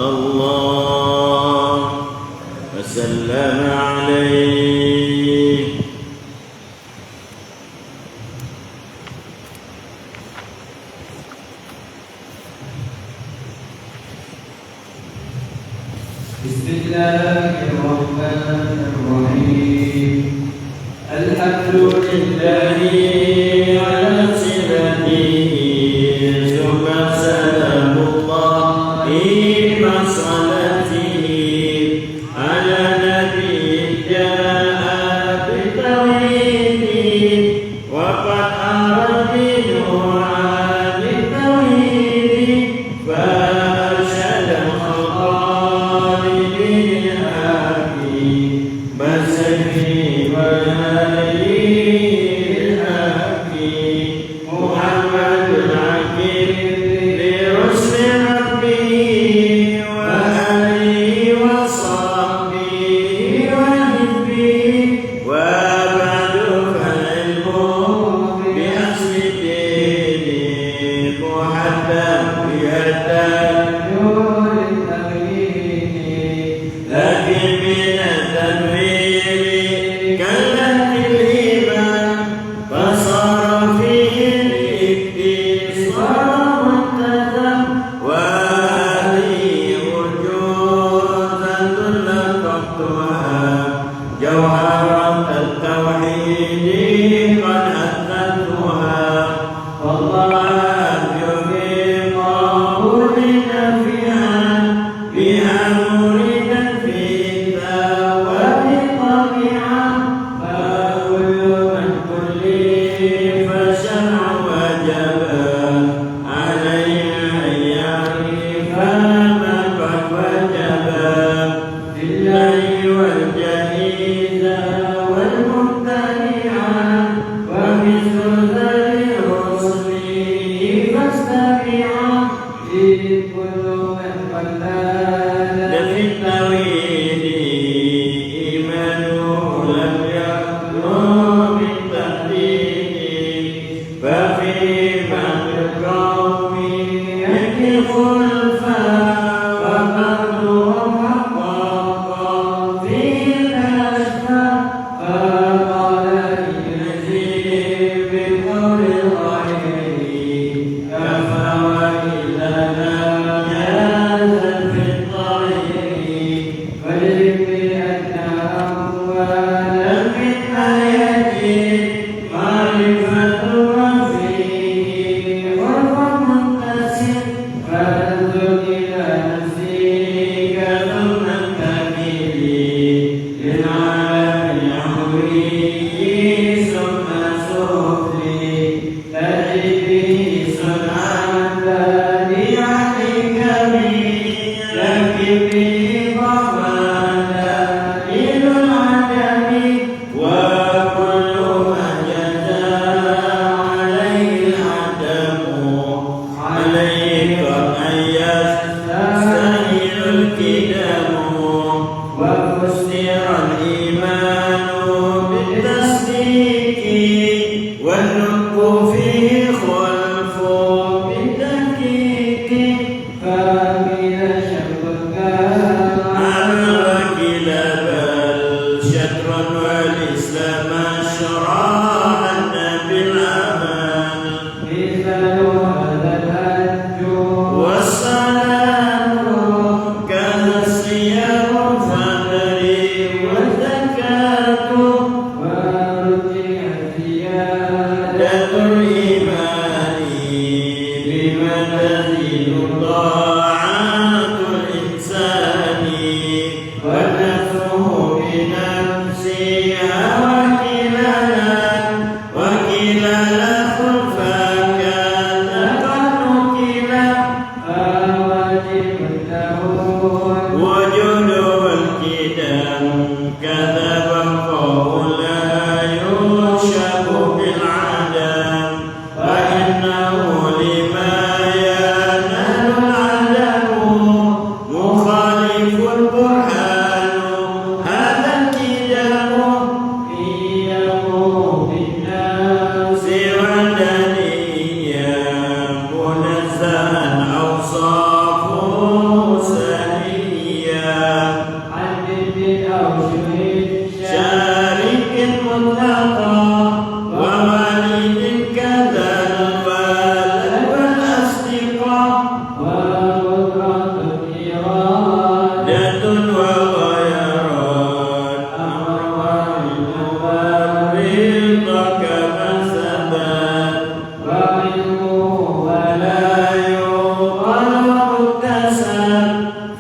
صلى الله وسلم عليه. بسم الله الرحمن الرحيم. الحمد لله على صفته ثم سلام الله مع صلاته على نبي جاء بالتوحيد وقد أردنه عن التوحيد فأرشد الخلق للحق مسكي وهدي الحق محمد العكيم لرسل ربه وآله وصحبه وحبه وبعد فالعلم بأصل الدين محدد بيدك نور التغيير لكن من التنوير كلت الإيمان فصار فيه الاكتسار والتدم وهذه وجودا لقبتها جوهرة التوحيد قد أثبتها والله يفيق لنا فيها بها مريدا في الدعوة طبيعا فكل من كلف شرع وجبا عليه أن يعرف ما قد وجبا بالله والجهيد والمبتدعا ومثل ذي الرسل فاستبعا إذ كل من قلد في التوحيد إيمانه لم يخلو من تهديد ففي بعض القوم يكف الفاء وقدرهم حقا فيه الأشباه فقال لنزيد بالقول الظاهر كفى وإلا لم يزل في الظاهر فاجرب بأنه أولا في الآية معرفة ما فيه وهو منتسب فانظر إلى نفسك ثم انتبه للعالم العمري ثم سفلي تجد به صنعا بديعا كبير لكن به ضمانا دليل العدم وكل ما جزى عليه العدم عليك أن يستهيل الكدم وفسر الإيمان بالتصديق والنطق فيه خلف بالتحقيق فمن شرك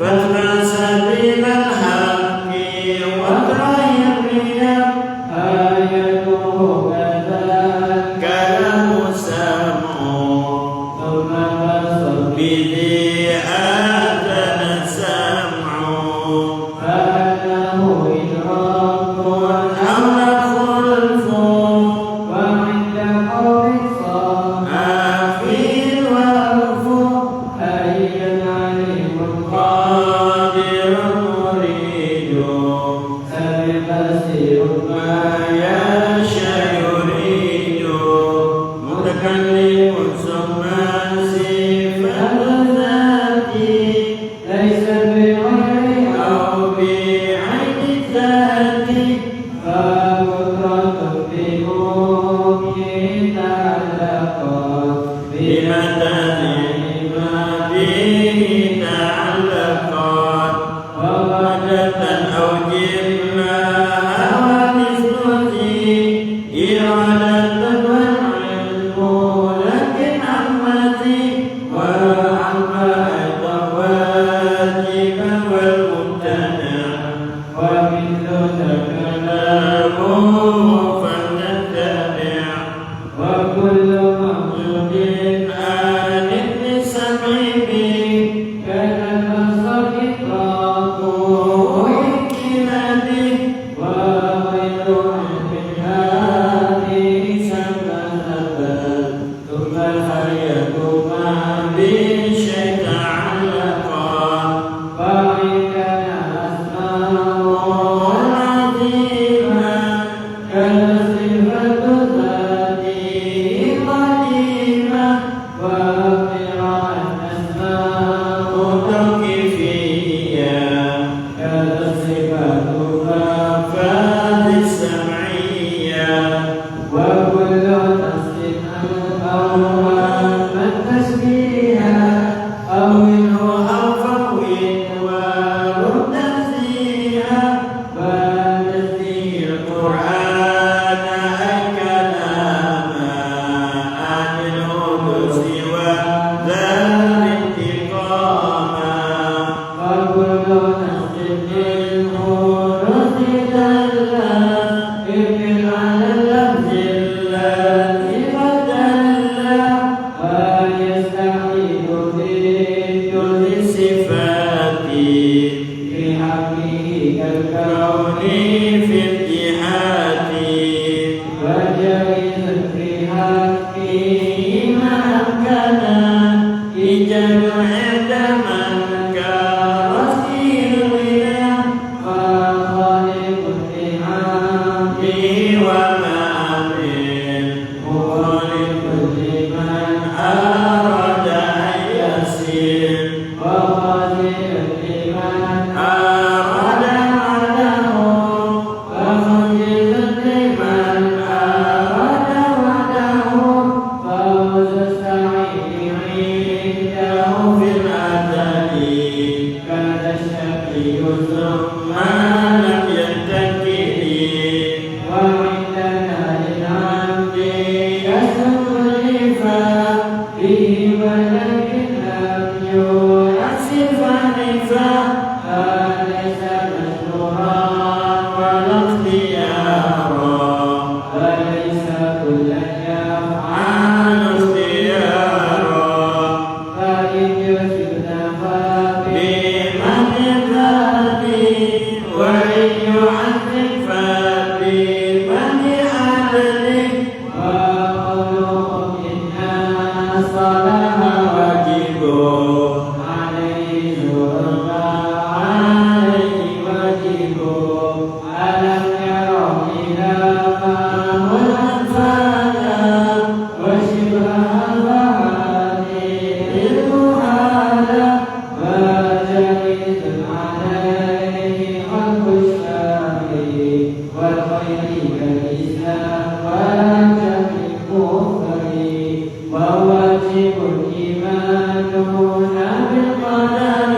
فاتبع سبيل الحق واترك الرياء آيته كذلك كلام سمع ثم بصر به آذن سمع فأنه إدراك أو خلف وعند قول صار آخر وألف أي عليم قادر مريد سبق ما يشاء يريد متكلم ثم صفة ذاتي ليس بغير أو بعين الذات فقدرة بممكن تعلقا بمدد ما به تعلقا ومدة أو جملة ونسبتي إرادة والعلم لكن عمتي وعما أيضا واجبا والممتنع ومثل كلامه فلنتبع وكل موجود موجود آن ابن سمعه كان البصر إطلاق وإكماله وغير علم هذه سببت ثم الحياة ما بشيء تعلقا وعندنا أسماء عظيما كالصفة ذاتي قديمة وأخبر الأسماء توقيفية كالصفة فافات السمعية وكل تصديق أو من تشبيها أو منه أو فوين ورد فيها وتسديق القرآن أي كلاما عن الهدوء وذا انتقاما وكل تصديق رصد الله يمكن على اللفظ الذي بدل ويستحيل في كل صفات في حقه كالكون كوني في الجهات وجائز في حقه ما أمكن إيجاد عند من كرسي الغنى وخالق النعم به وما من مخالف لمن أراد أن يسير وخالق لمن أراد وعده وخالق لمن أراد وعده فوز السعيد عنده في الأزل كان الشقي ثم لم يتكل وعندنا للعبد يسلك الإفاء فيه ولكن لم يحسب الإفاء فليس مشروعا ولا اختيارا وليس كل يفعل عن اختيارا فإن يسد بمن ذاتي وإن يعذب فبمن عدله وقولهم إنا صلاة واجب عليه شرطا عليه واجب ألم يروا إلى ما هو الأنفال وشبه الفعال المحال وجائز عليه خلق الشافعي والخير كالإسلام والجهل الكفر وواجب الإيمان بالقدر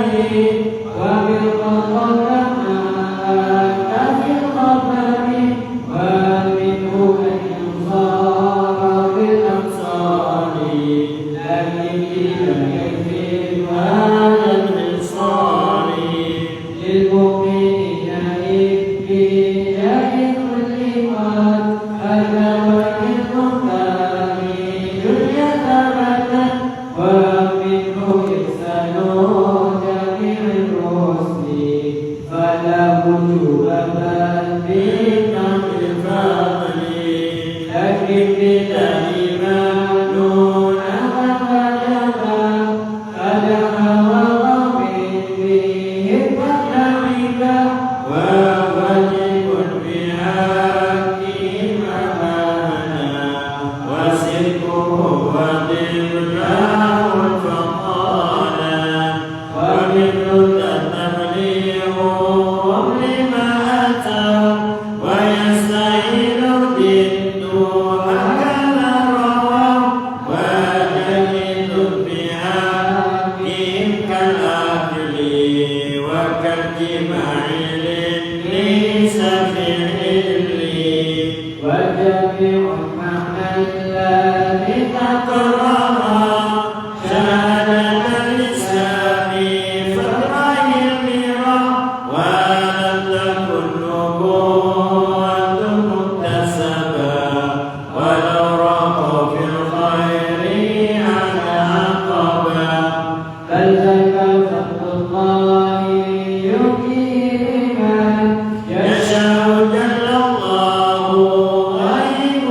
وبالقضاء كما في الخبر ومنه أن ينصار بالأبصار لكن لم يكفي ولا الانصار موجوبة بالنعم الفضل لكن بالإيمان دون غلبة فلها وقوم فيه التقلبة وواجب بحقهم أمانا وصدقه وضمناه الفقانا ومثل التبليغ لما أتى ويستعين ضد كما روى وجلد بحقهم كالأكل وكالجماع ليس في علم وجميع المعنى الذي تقرر شهادة الإسلام فرعي المرى ولم تكن نبوة مكتسبة ولو رأوا في الخير على عقبة بل ذاك فضل الله يؤتيه من يشاء جل الله غيب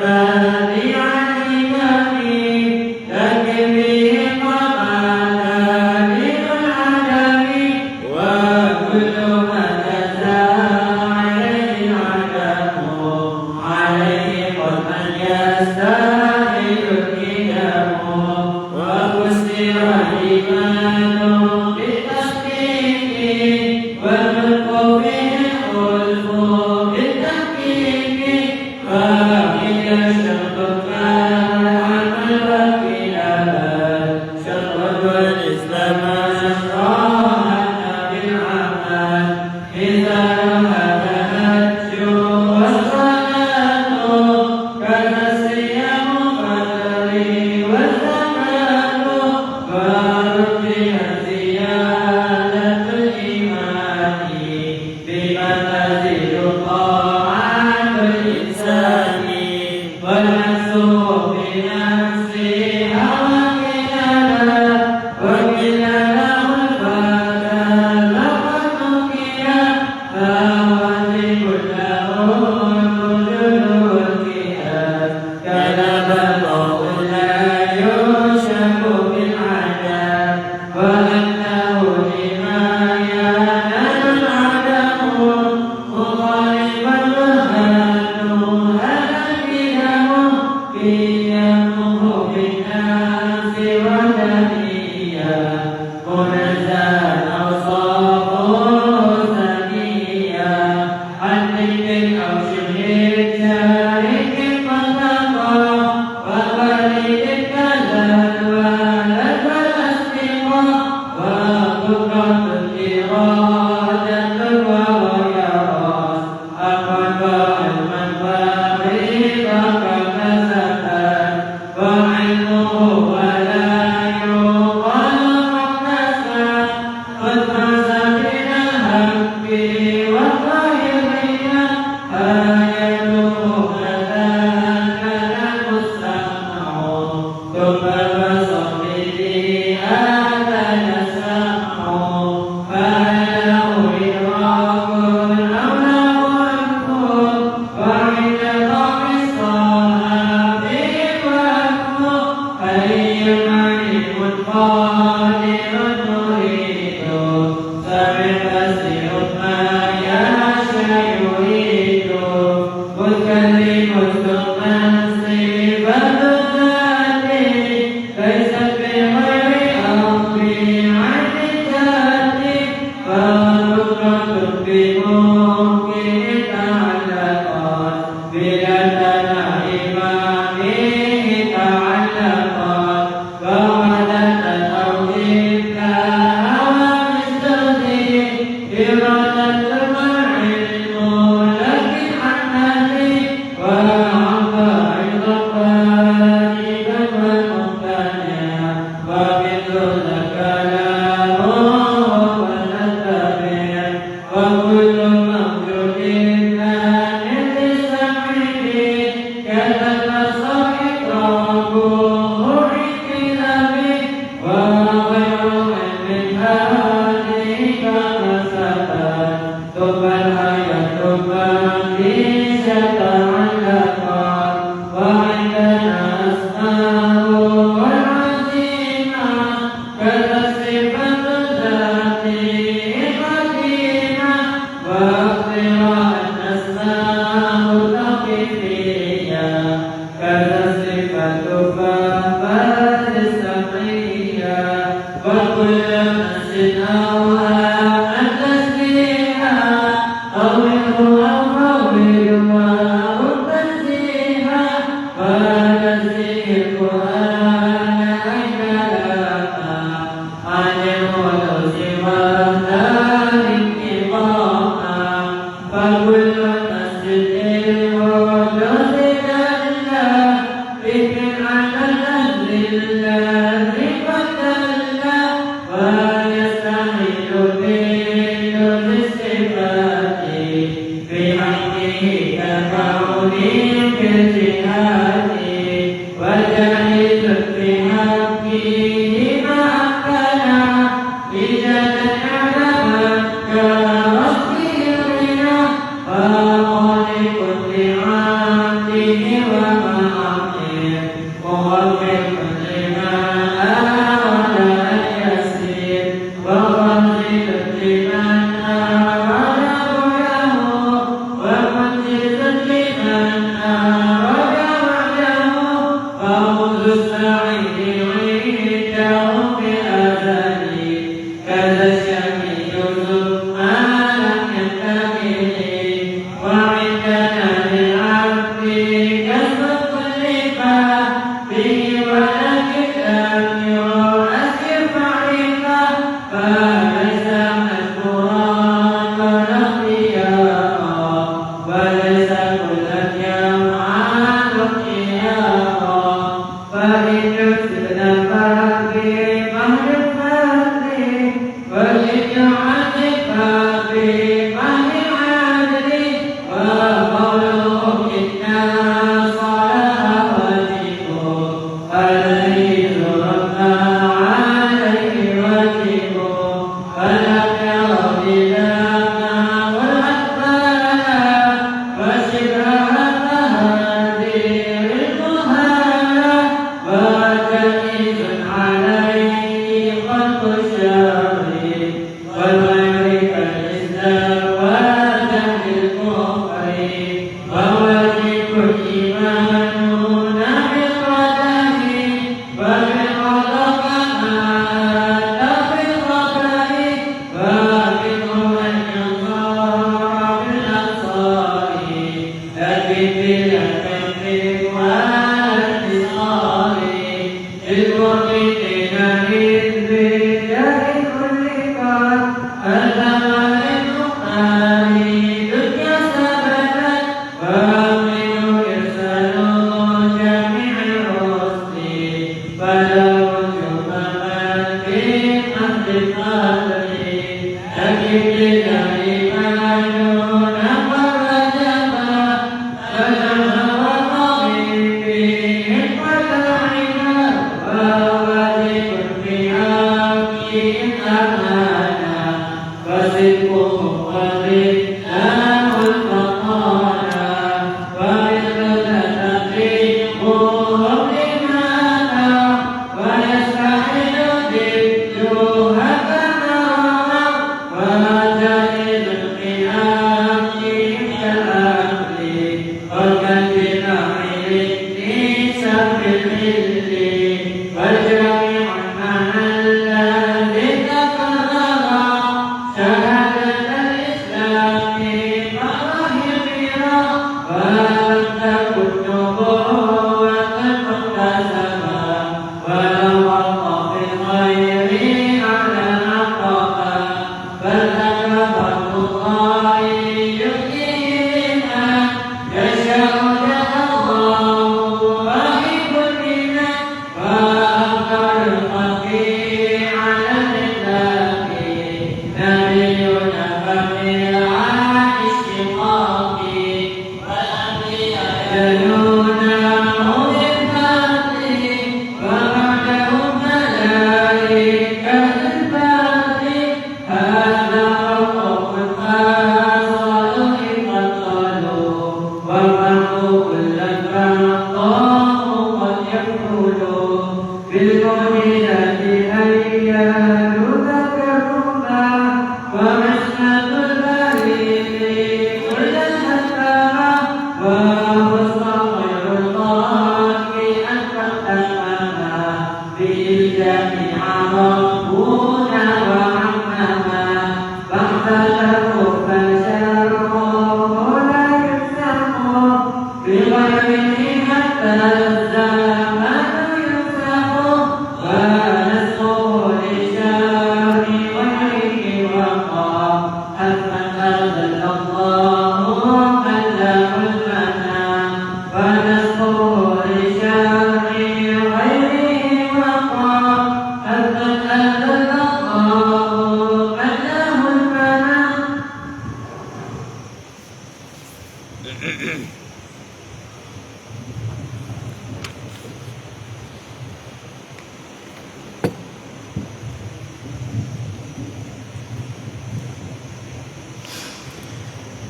البادي عن إمامي لكن به قمانا للعدم وكل ما تزاع عليه العدم عليه قد من يستاهل الكتاب وفسر الإيمان بالتصديق والملك به الخلف بالتحقيق فإن الشرط كان عن الوكيل شرط الإسلام شرعنا بالعمل إذا هذا الهج والصلاة كان الصيام قدري والزكاة فرجها زيادة الإيمان بما تزيد طاعة الإنسان والمنسوب بنفسه وكلنا وكلنا الفتى لقد نكيا فواجب له الوجود والكيان كان بلغ لا يشك بالعدم وأنه لما ينال العدم مخالفا له هلكه قيامه بالناس ودنيا منزل أوصافه ثانيا عن ذكر أو شبه شارك فتقى وقليل كذا الولد والأسبقى وقدرة الإرادة وغيرها أقوى المنبغي فكمسكا وعلمه ولا يقال مقدسا قد فاز من الحق والخيرين آيته كذاك المستمع ثم البصر به هذا يسمع فله إدراك أو له أنفر وعند ضعف الصحاب والكفر أي معلم قادر نريد سمع بصير ما يشاء يريد متكلم ثم صفة ذاته ليست بغير أمر عن ذاته فقدرة بممكن تعلقات بلا إمامه تعلقات فوحدة الأرض كهوى مستغني إرادة العلم لكن عنتي وعفا الرباني والمقتنع ومثل كلامه ونتبع وكل موجود كان للسمع كذا صحيح ربه عكلا وغير من هذه كما سبق ثم الحياة فيه تعلقات وعندنا أسماء والعزيمة كذا صفة ذاته قديمة واختراع الأسماء توقيفية كذا صفة فافات السمعية وكل مسجد أوهام التسبيحة أو التنزيها ونزيه القرآن كلاما عن ولو سوى ذلك إقاما فكل مسجد وجود لله ذكر على الأهل الله قد دل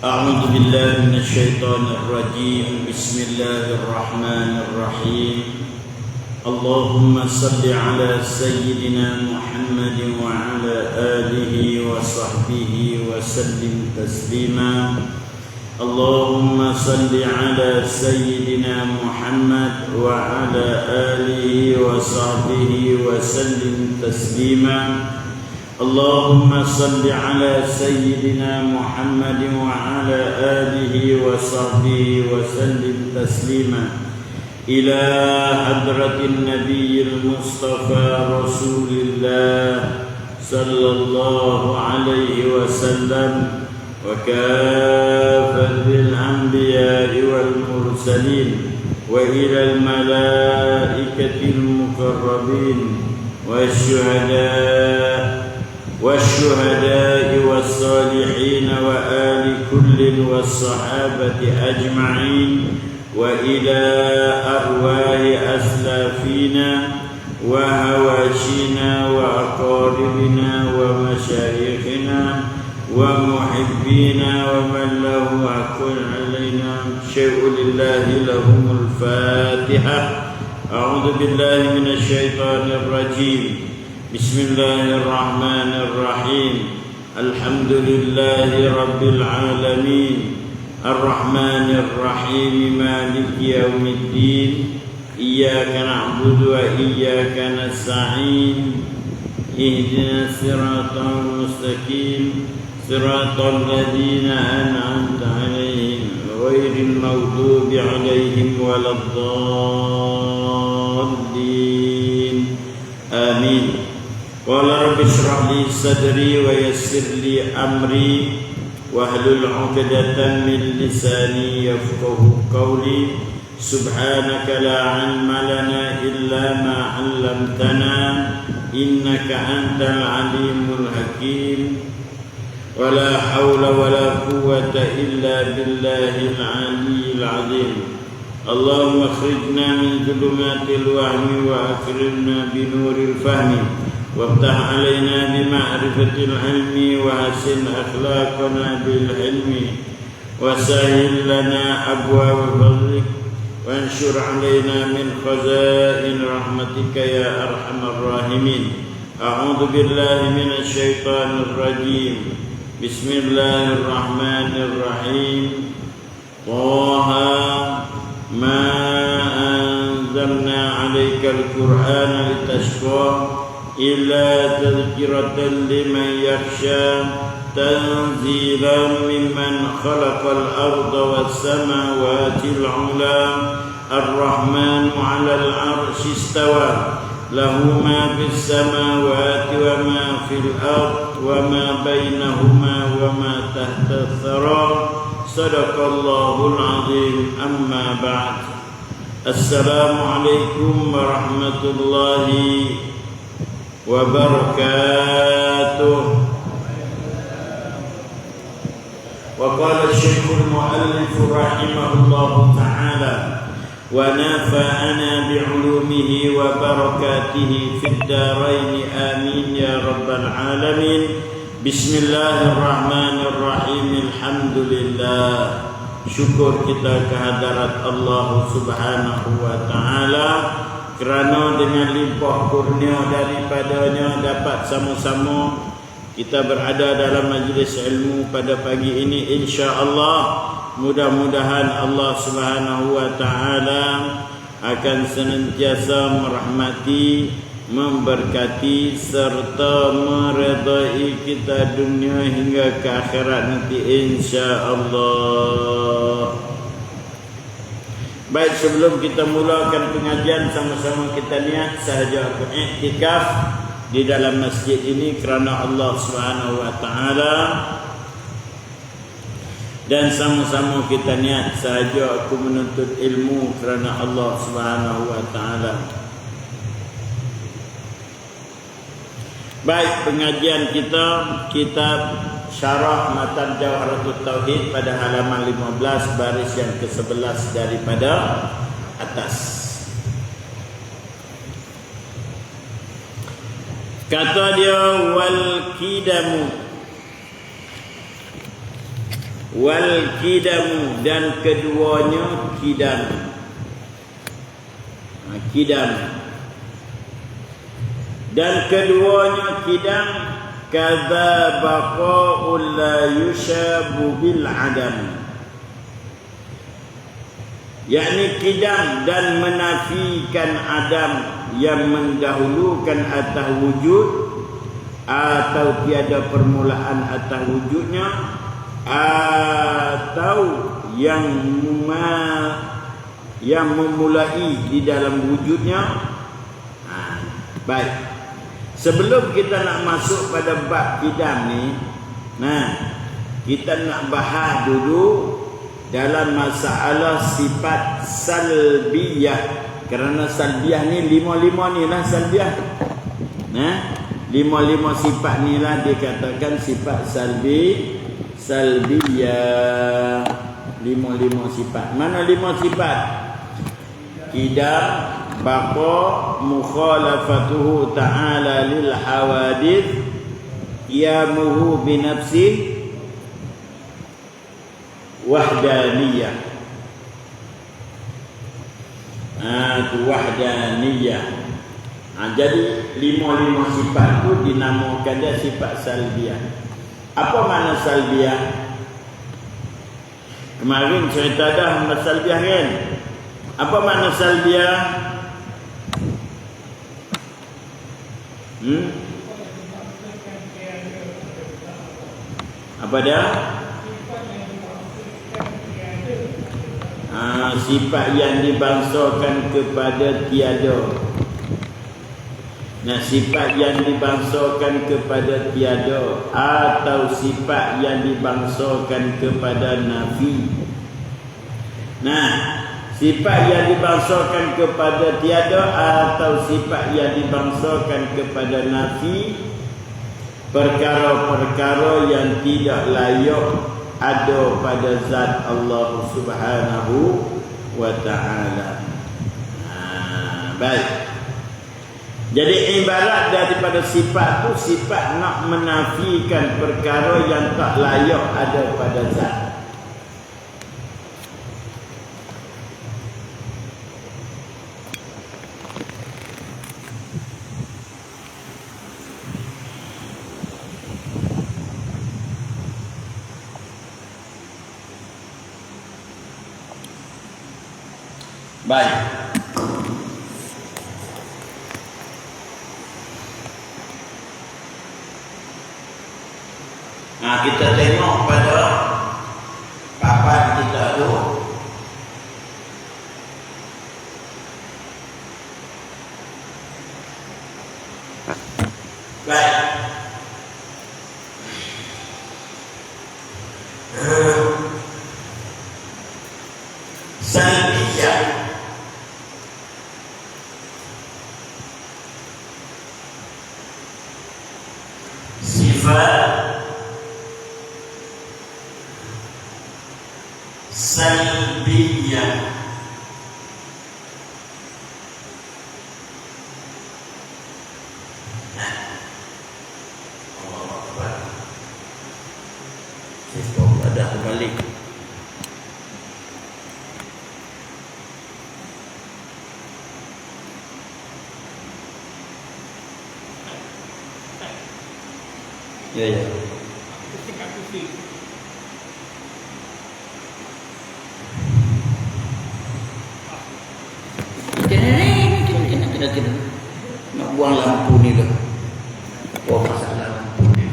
أعوذ بالله من الشيطان الرجيم. بسم الله الرحمن الرحيم. اللهم صل على سيدنا محمد وعلى آله وصحبه وسلم تسليما. اللهم صل على سيدنا محمد وعلى آله وصحبه وسلم تسليما. اللهم صل على سيدنا محمد وعلى آله وصحبه وسلم تسليما. إلى حضرة النبي المصطفى رسول الله صلى الله عليه وسلم وكافة الأنبياء والمرسلين وإلى الملائكة المقربين والشهداء والصالحين وآل كل والصحابة أجمعين وإلى أرواح أسلافنا وهواشينا وأقاربنا ومشايخنا ومحبينا ومن له حق علينا شيء لله لهم الفاتحة. أعوذ بالله من الشيطان الرجيم. بسم الله الرحمن الرحيم. الحمد لله رب العالمين الرحمن الرحيم مالك يوم الدين إياك نعبد وإياك نستعين اهدنا الصراط المستقيم صراط الذين أنعمت عليهم غير المغضوب عليهم ولا الضالين آمين. قال رب اشرح لي صدري ويسر لي أمري واحلل عقدة من لساني يفقه قولي. سبحانك لا علم لنا إلا ما علمتنا إنك أنت العليم الحكيم. ولا حول ولا قوة إلا بالله العلي العظيم. اللهم اخرجنا من ظلمات الوهم وأكرمنا بنور الفهم وافتح علينا بمعرفة العلم وحسن أخلاقنا بالعلم وسهل لنا أبواب فضلك وانشر علينا من خزائن رحمتك يا أرحم الراحمين. أعوذ بالله من الشيطان الرجيم. بسم الله الرحمن الرحيم. طه ما أنزلنا عليك القرآن لتشقى إلا تذكرة لمن يخشى تنزيلا ممن خلق الأرض والسماوات العلى الرحمن على العرش استوى له ما في السماوات وما في الأرض وما بينهما وما تحت الثرى. صدق الله العظيم. أما بعد. السلام عليكم ورحمة الله وبركاته. وقال الشيخ المؤلف رحمه الله تعالى ونفعنا بعلومه وبركاته في الدارين آمين يا رب العالمين. بسم الله الرحمن الرحيم. الحمد لله. Syukur kita kehadirat Allah Subhanahu wa taala kerana dengan limpah kurnia daripadanya dapat sama-sama kita berada dalam majlis ilmu pada pagi ini, insya-Allah. Mudah-mudahan Allah Subhanahu wa taala akan senantiasa merahmati, memberkati serta meredai kita dunia hingga ke akhirat nanti, insya-Allah. Baik, sebelum kita mulakan pengajian, sama-sama kita niat sahaja iktikaf di dalam masjid ini kerana Allah Subhanahu wa taala, dan sama-sama kita niat sahaja aku menuntut ilmu kerana Allah Subhanahu wa taala. Baik, pengajian kita kitab Syarah Matan Jawharatul Tauhid pada halaman 15 baris yang ke-11 daripada atas. Kata dia wal kidamu dan keduanya kidam. Kidam dan keduanya kidam kadza baqa'ul la yushabu bil adam, yakni kidam dan menafikan adam yang mendahulukan atas wujud atau tiada permulaan atas wujudnya, atau yang yang memulai di dalam wujudnya. Baik, sebelum kita nak masuk pada bab kidam ni, kita nak bahas dulu dalam masalah sifat salbiyah. Kerana salbiyah ni lima-lima ni lah salbiyah. Lima-lima sifat ni lah dikatakan sifat salbiyah. Lima-lima sifat. Mana lima sifat? Kidam, baqa, mukhalafatuhu ta'ala lil hawadith, qiyamuhu binafsi, wahdaniyah. Itu wahdaniyah. Jadi lima-lima sifat tu dinamakan dia sifat salbiyah. Apa makna salbiyah? Kemarin cerita dah makna salbiyah kan? Apa makna salbiyah? Apa dia? Sifat yang dibangsakan kepada tiada. Sifat yang dibangsakan kepada tiada atau sifat yang dibangsakan kepada nafi. Sifat yang dibangsakan kepada tiada atau sifat yang dibangsakan kepada nafi, perkara-perkara yang tidak layak ada pada zat Allah Subhanahu wa ta'ala. Baik. Jadi ibarat daripada sifat tu, sifat nak menafikan perkara yang tak layak ada pada zat. Baik. Kita tengok pada papan kita tu. Baik. Salbiyah. Sifat salbiyah. Allah Akbar. Sistem ada kembali. Ya. Kena nak buang lampu ni lah. Oh, masalah lampu ni.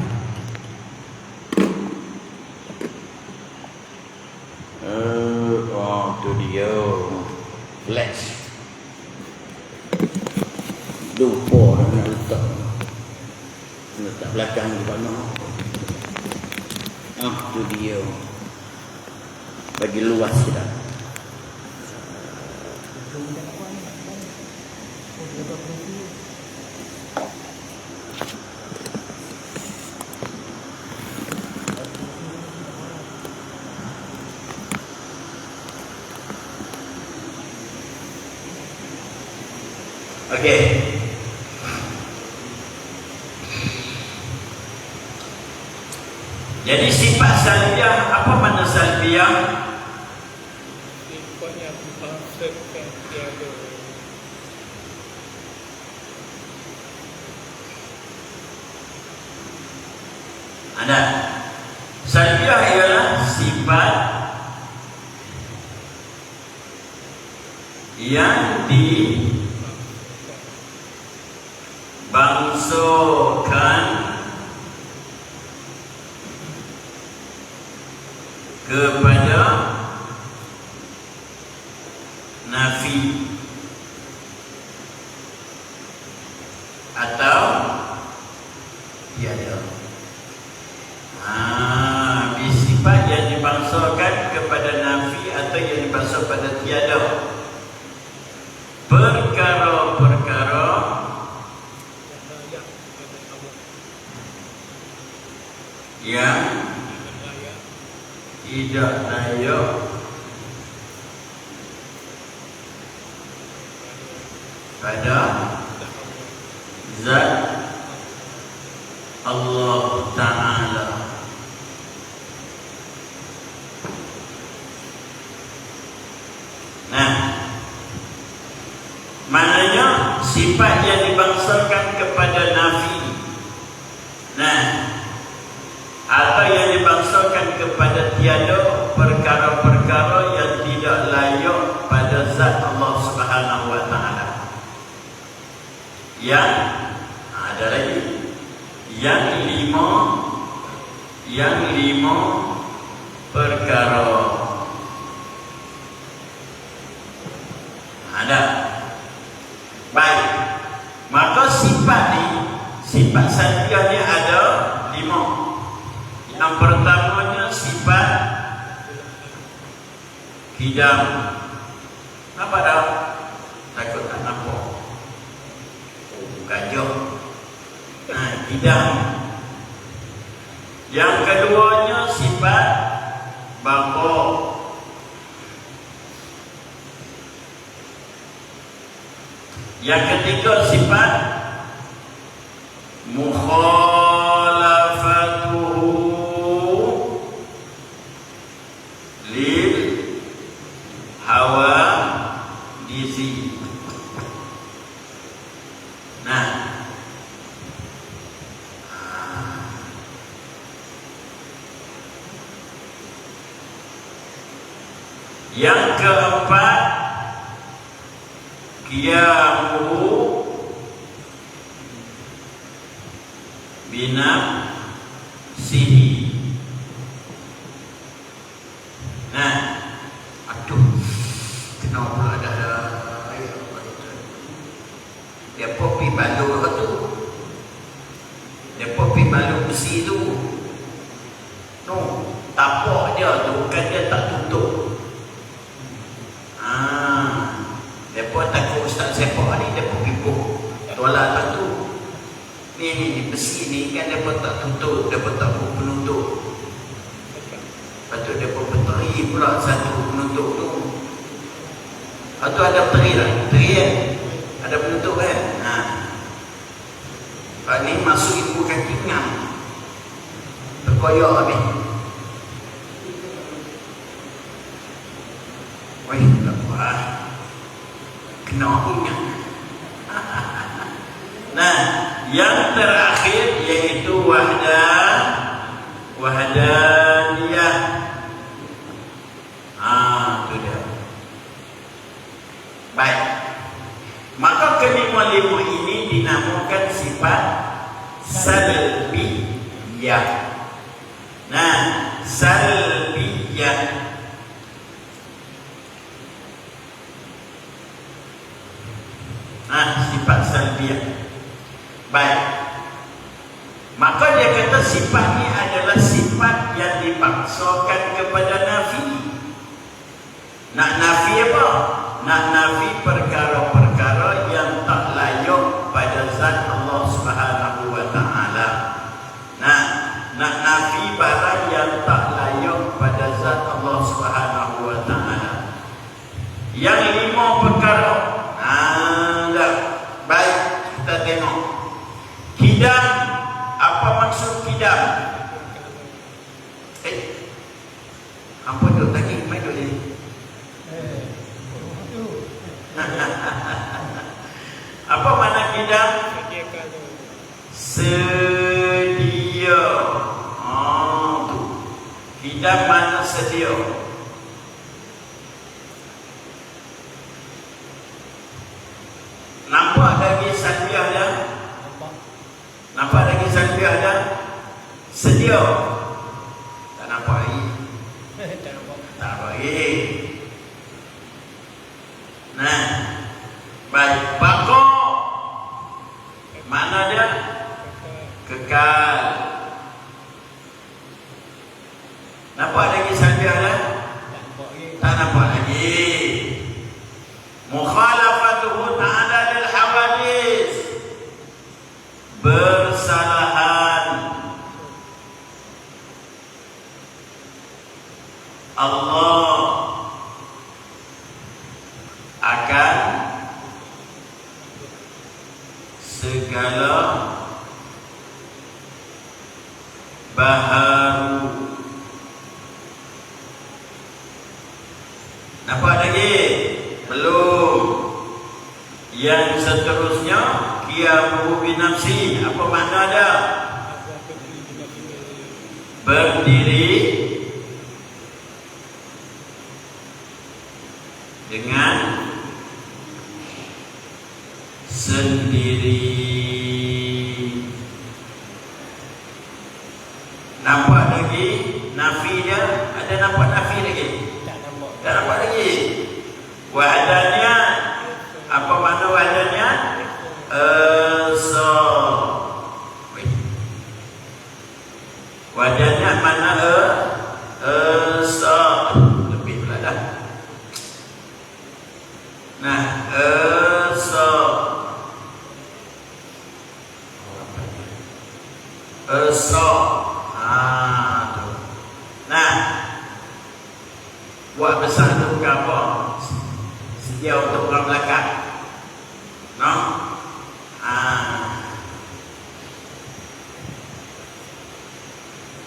Tu dia flash. Lupa nak letak belakang di mana. Tu dia. Bagi luas kita. Okey. Jadi sifat salbiyah, apa makna salbiyah? Sifat yang dibangsakan tiada. Ada. Salbiyah ialah sifat yang dibangsakan kepada atau tiada. Sifat yang dibangsakan kepada nafi atau yang dibangsa pada tiada. Perkara-perkara yang tidak layak pada zat Allah Ta'ala. Maknanya sifat yang dibangsakan kepada nafi, atau yang dibangsakan kepada tiada, perkara-perkara yang tidak layak pada zat Allah Subhanahu wa Ta'ala. Yang ada lagi yang lima perkara. Ada. Baik. Maka sifat ni, sifat salbiah ni ada 5. Yang pertamanya sifat kidam. Apa dah? Takut tak nampak. Gajah. Kidam. Yang keduanya sifat bapa. Yang ketiga sifat mukhalafatuhu lil hawa dizi. Yang keempat qiyamuhu binafsihi. Kenapa pula ada dia popi balu tu, dia popi balu besi tu, tapak dia tu bukan dia tak tutup. Mereka takut ustaz sepak ni, mereka pipuh tolak tak tu. Ni besi ni kan mereka tak tutup, mereka tak penutup. Lepas tu mereka peteri pula satu penutup tu. Lepas tu ada peteri lah, peteri kan, ada penutup kan. Lepas ni masuk ibu kaki ngam, terkoyak habis. Wih, tak apa, kena ingat. Yang terakhir iaitu wahdaniyah. Itu dia. Baik. Maka kelima-lima ini dinamakan sifat salbiyah. Salbiyah. Sifat salbiyah. Baik. Maka dia kata sifat ni adalah sifat yang dipaksakan kepada nafi. Nak nafi apa? Nak nafi perkara-perkara yang tak layak pada zat Allah Subhanahu wa Ta'ala. Nak nafi barang yang tak layak pada zat Allah Subhanahu wa Ta'ala. Yang 5 perkara. Baik, kita tengok. Kidam, apa maksud kidam? Apa tu tadi? Mai tu ni. Apa makna kidam? Sedia. Tu. Kidam makna sedia. Nampak lagi salbiah dia? Nampak lagi salbiah dia? Sedia. Tak nampak lagi. Tak nampak lagi. Baik. Baqa. Mana segala baharu. Nampak lagi? Belum. Yang seterusnya, qiyamuhu binafsi. Apa makna dia? Berdiri dengan sendiri. Nampak lagi nafi dia? Ada nampak nafi lagi? Tak nampak lagi. Wahdanya, apa makna wahdanya? Wahdanya mana? Lebih pula dah. Nah, nah, buat besar tu bukan apa? Sedia untuk orang belakang. No?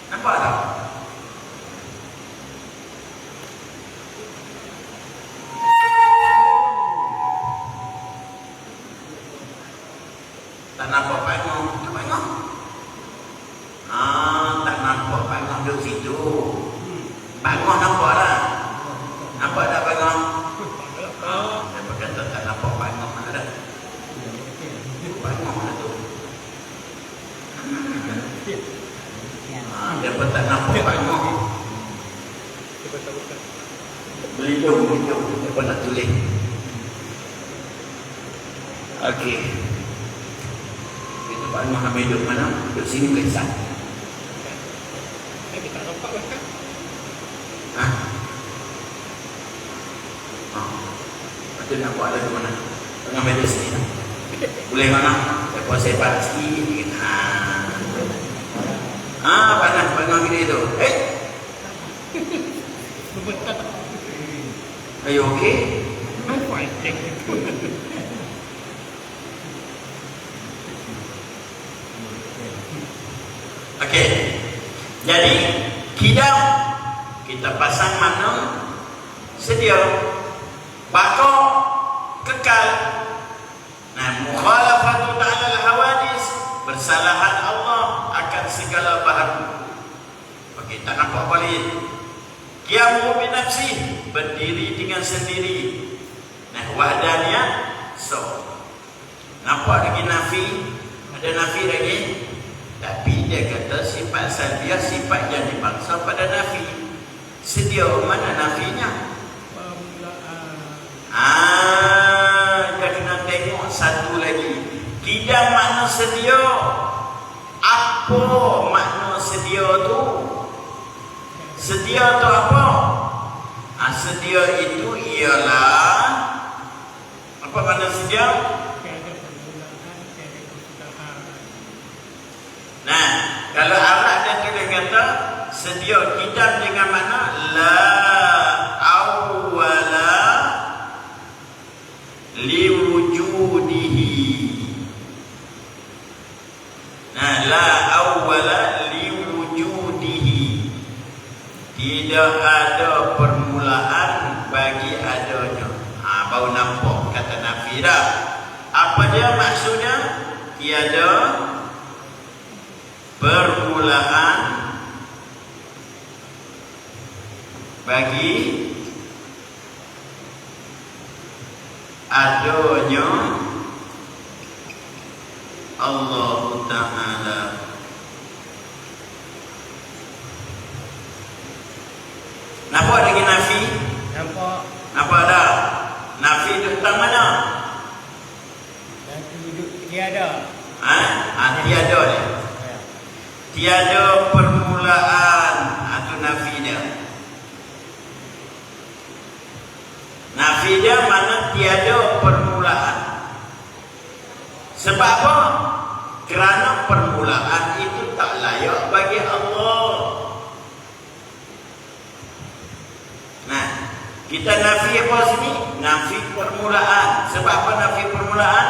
Nampak tak? Tak nampak panggung. Tak panggung. Tak nampak panggung duduk situ. Panggung nampak lah. Nampak tak panggung? Apa kata tak nampak panggung mana dah? Panggung mana tu? Dia pun tak nampak panggung. Melindung. Dia pun nak tulis. Okey. Itu panggung kami duduk mana? Duduk sini ke sana? Kita tak nampak lah kan? Itu nak buat lagi mana? Tengah meja sini lah. Boleh mana? Saya panas sikit. Panas panggung gini tu. Are you okay? I'm fine, thank you. Okey. Jadi kidam kita pasang makna sedia, baqa, kekal. Nah, mukhalafatu ta'ala al-hawadis, bersalahan Allah akan segala baharu. Okey, tak nampak balik. Qiyamuhu binafsi, berdiri dengan sendiri. Nah, wahdaniyah, nampak lagi nafi, ada nafi lagi. Tapi dia kata sifat salbiah, sifat yang dipaksa pada nafi. Sedia mana nafinya? Dia kena tengok satu lagi. Tidak makna sedia. Apa makna sedia tu? Sedia tu apa? Sedia itu ialah, apa makna sedia? Nah, kalau Arab dia tulis kata sedia kitab dengan makna la awwala liwujudihi. Nah, la awwala liwujudihi, tidak ada permulaan bagi adanya. Baru nampak kata nafi dah. Apa dia maksudnya? Tiada permulaan bagi adanya Allah Ta'ala. Nampak lagi nafi? Nampak tak? Nafi itu tentang mana? Tiada. Tiada dia. Tiada permulaan. Itu nafi dia. Nafi dia mana tiada permulaan. Sebab apa? Kerana permulaan itu tak layak bagi Allah. Nah, kita nafi apa sini? Nafi permulaan. Sebab apa nafi permulaan?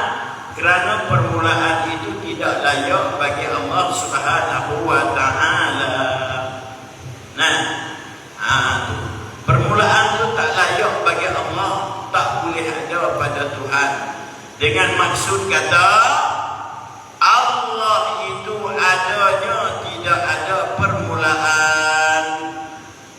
kerana permulaan itu tidak layak bagi Allah Subhanahu wa taala. Nah, permulaan itu tak layak bagi Allah, tak boleh ada pada Tuhan. Dengan maksud kata Allah itu adanya tidak ada permulaan.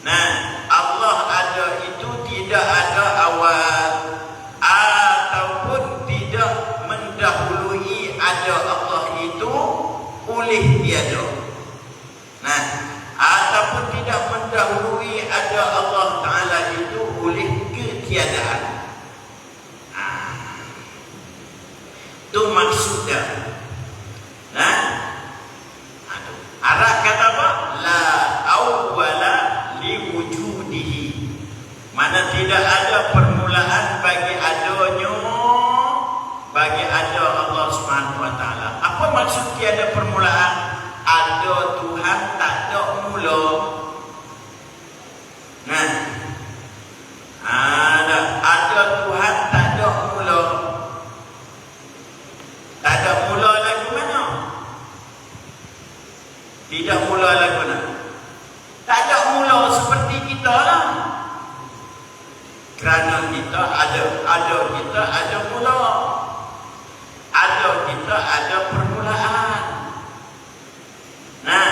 Nah, Allah ada itu tidak ada awal ataupun tidak mendahului ada Allah itu oleh tiada. Nah, ataupun tidak mendahului ada Allah Ta'ala itu oleh ketiadaan. Itu maksudnya. Nah, Arab kata apa? La awwala li wujudihi. Mana tidak ada permulaan bagi adanya, bagi ada Allah Subhanahu wa taala. Apa maksud tiada permulaan? Ada Tuhan tak ada mula. Nah, ada Tuhan tak ada mula. Tak ada mula lagu mana? Tidak mula lagu mana? Tak ada mula seperti kita lah. Kerana kita ada kita ada mula. Ada kita ada permulaan. Nah,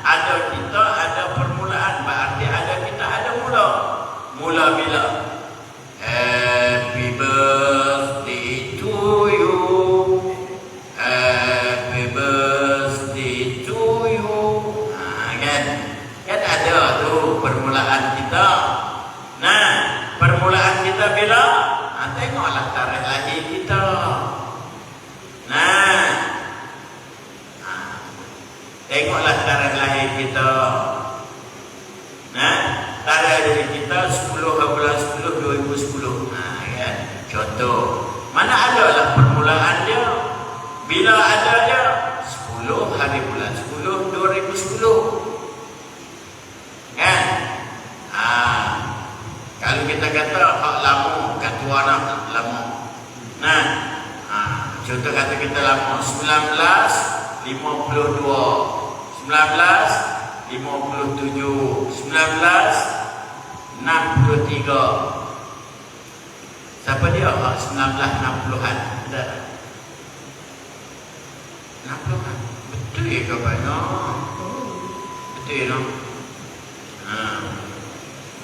ada kita ada permulaan, berarti ada kita ada mula. Mula bila? Happy birthday to you. Happy birthday to you. Kan ada tu permulaan kita. Nah, permulaan kita bila? Tengoklah tarikh lahir kita. Nah, tengoklah tarikh lahir kita. Nah, tarikh lahir kita 10 bulan 10 2010. Kan? Contoh. Mana ada lah permulaan dia? Bila ada dia? 10 hari bulan 10 2010. Kan? Kalau kita kata hak lama, kat tua nak lama. Nah, contoh kata kita lama 1952, 1957, 1963. Siapa dia? 1960-an. Ada. 60-an. Betul ke banyak? Betul no?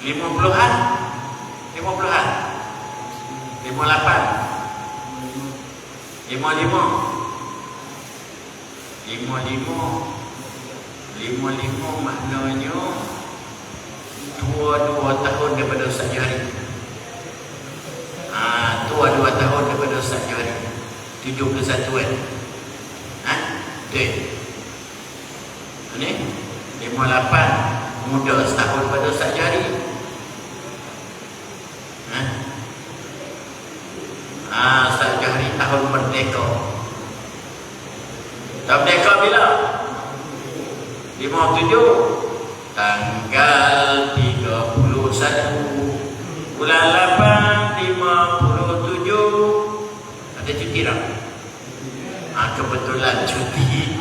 50-an. 50-an. 58. 55 maknanya tua 2 tahun daripada Ustaz Johari. Tua 2 tahun daripada Ustaz Johari. 71 kan? Betul. Ini 58 muda setahun daripada Ustaz Johari. Ustaz Johari tahun merdeka. Tahun merdeka bila? 57 tanggal 31 bulan 8 57. Ada cuti tak? Kebetulan cuti.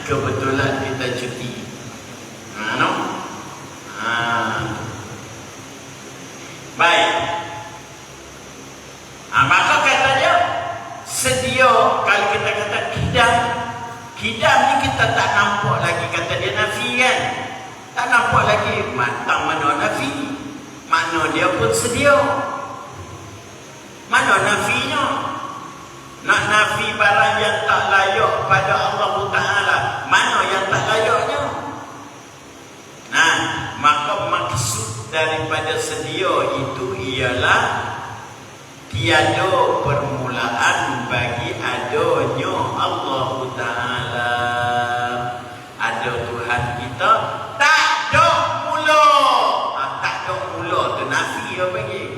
Kebetulan kita cuti. Baik. Maka kata dia sedia. Kalau kita kata kidam ni kita tak nampak lagi. Kata dia nafi kan. Tak nampak lagi matang mana nafi. Mana dia pun sedia. Mana nafinya? Nak nafi barang yang tak layak pada Allah Ta'ala. Mana yang tak layaknya? Nah, maka maksud daripada sedia itu ialah tiada permulaan bagi adanya Allah Ta'ala. Ada Tuhan kita, tak ada mula. Tak ada mula tu nafi dia bagi.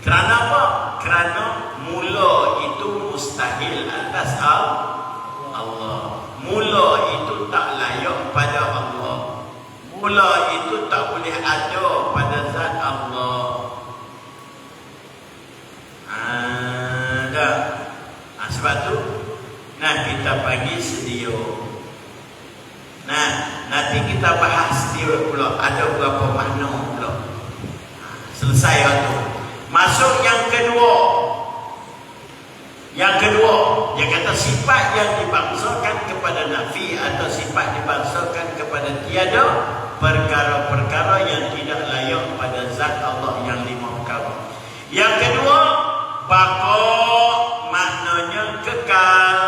Kerana apa? Kerana mula itu mustahil atas Allah. Mula itu tak layak pada Allah. Mula itu tak boleh ada pada zat Allah. Sebab tu kita bagi sedia. Nanti kita bahas sedia pula ada berapa makna pula. Selesai tu. Masuk yang kedua. Dia kata sifat yang dibangsakan kepada nafi atau sifat dibangsakan kepada tiada, perkara-perkara yang tidak layak pada zat Allah yang 5 perkara. Yang kedua, baqa, maknanya kekal.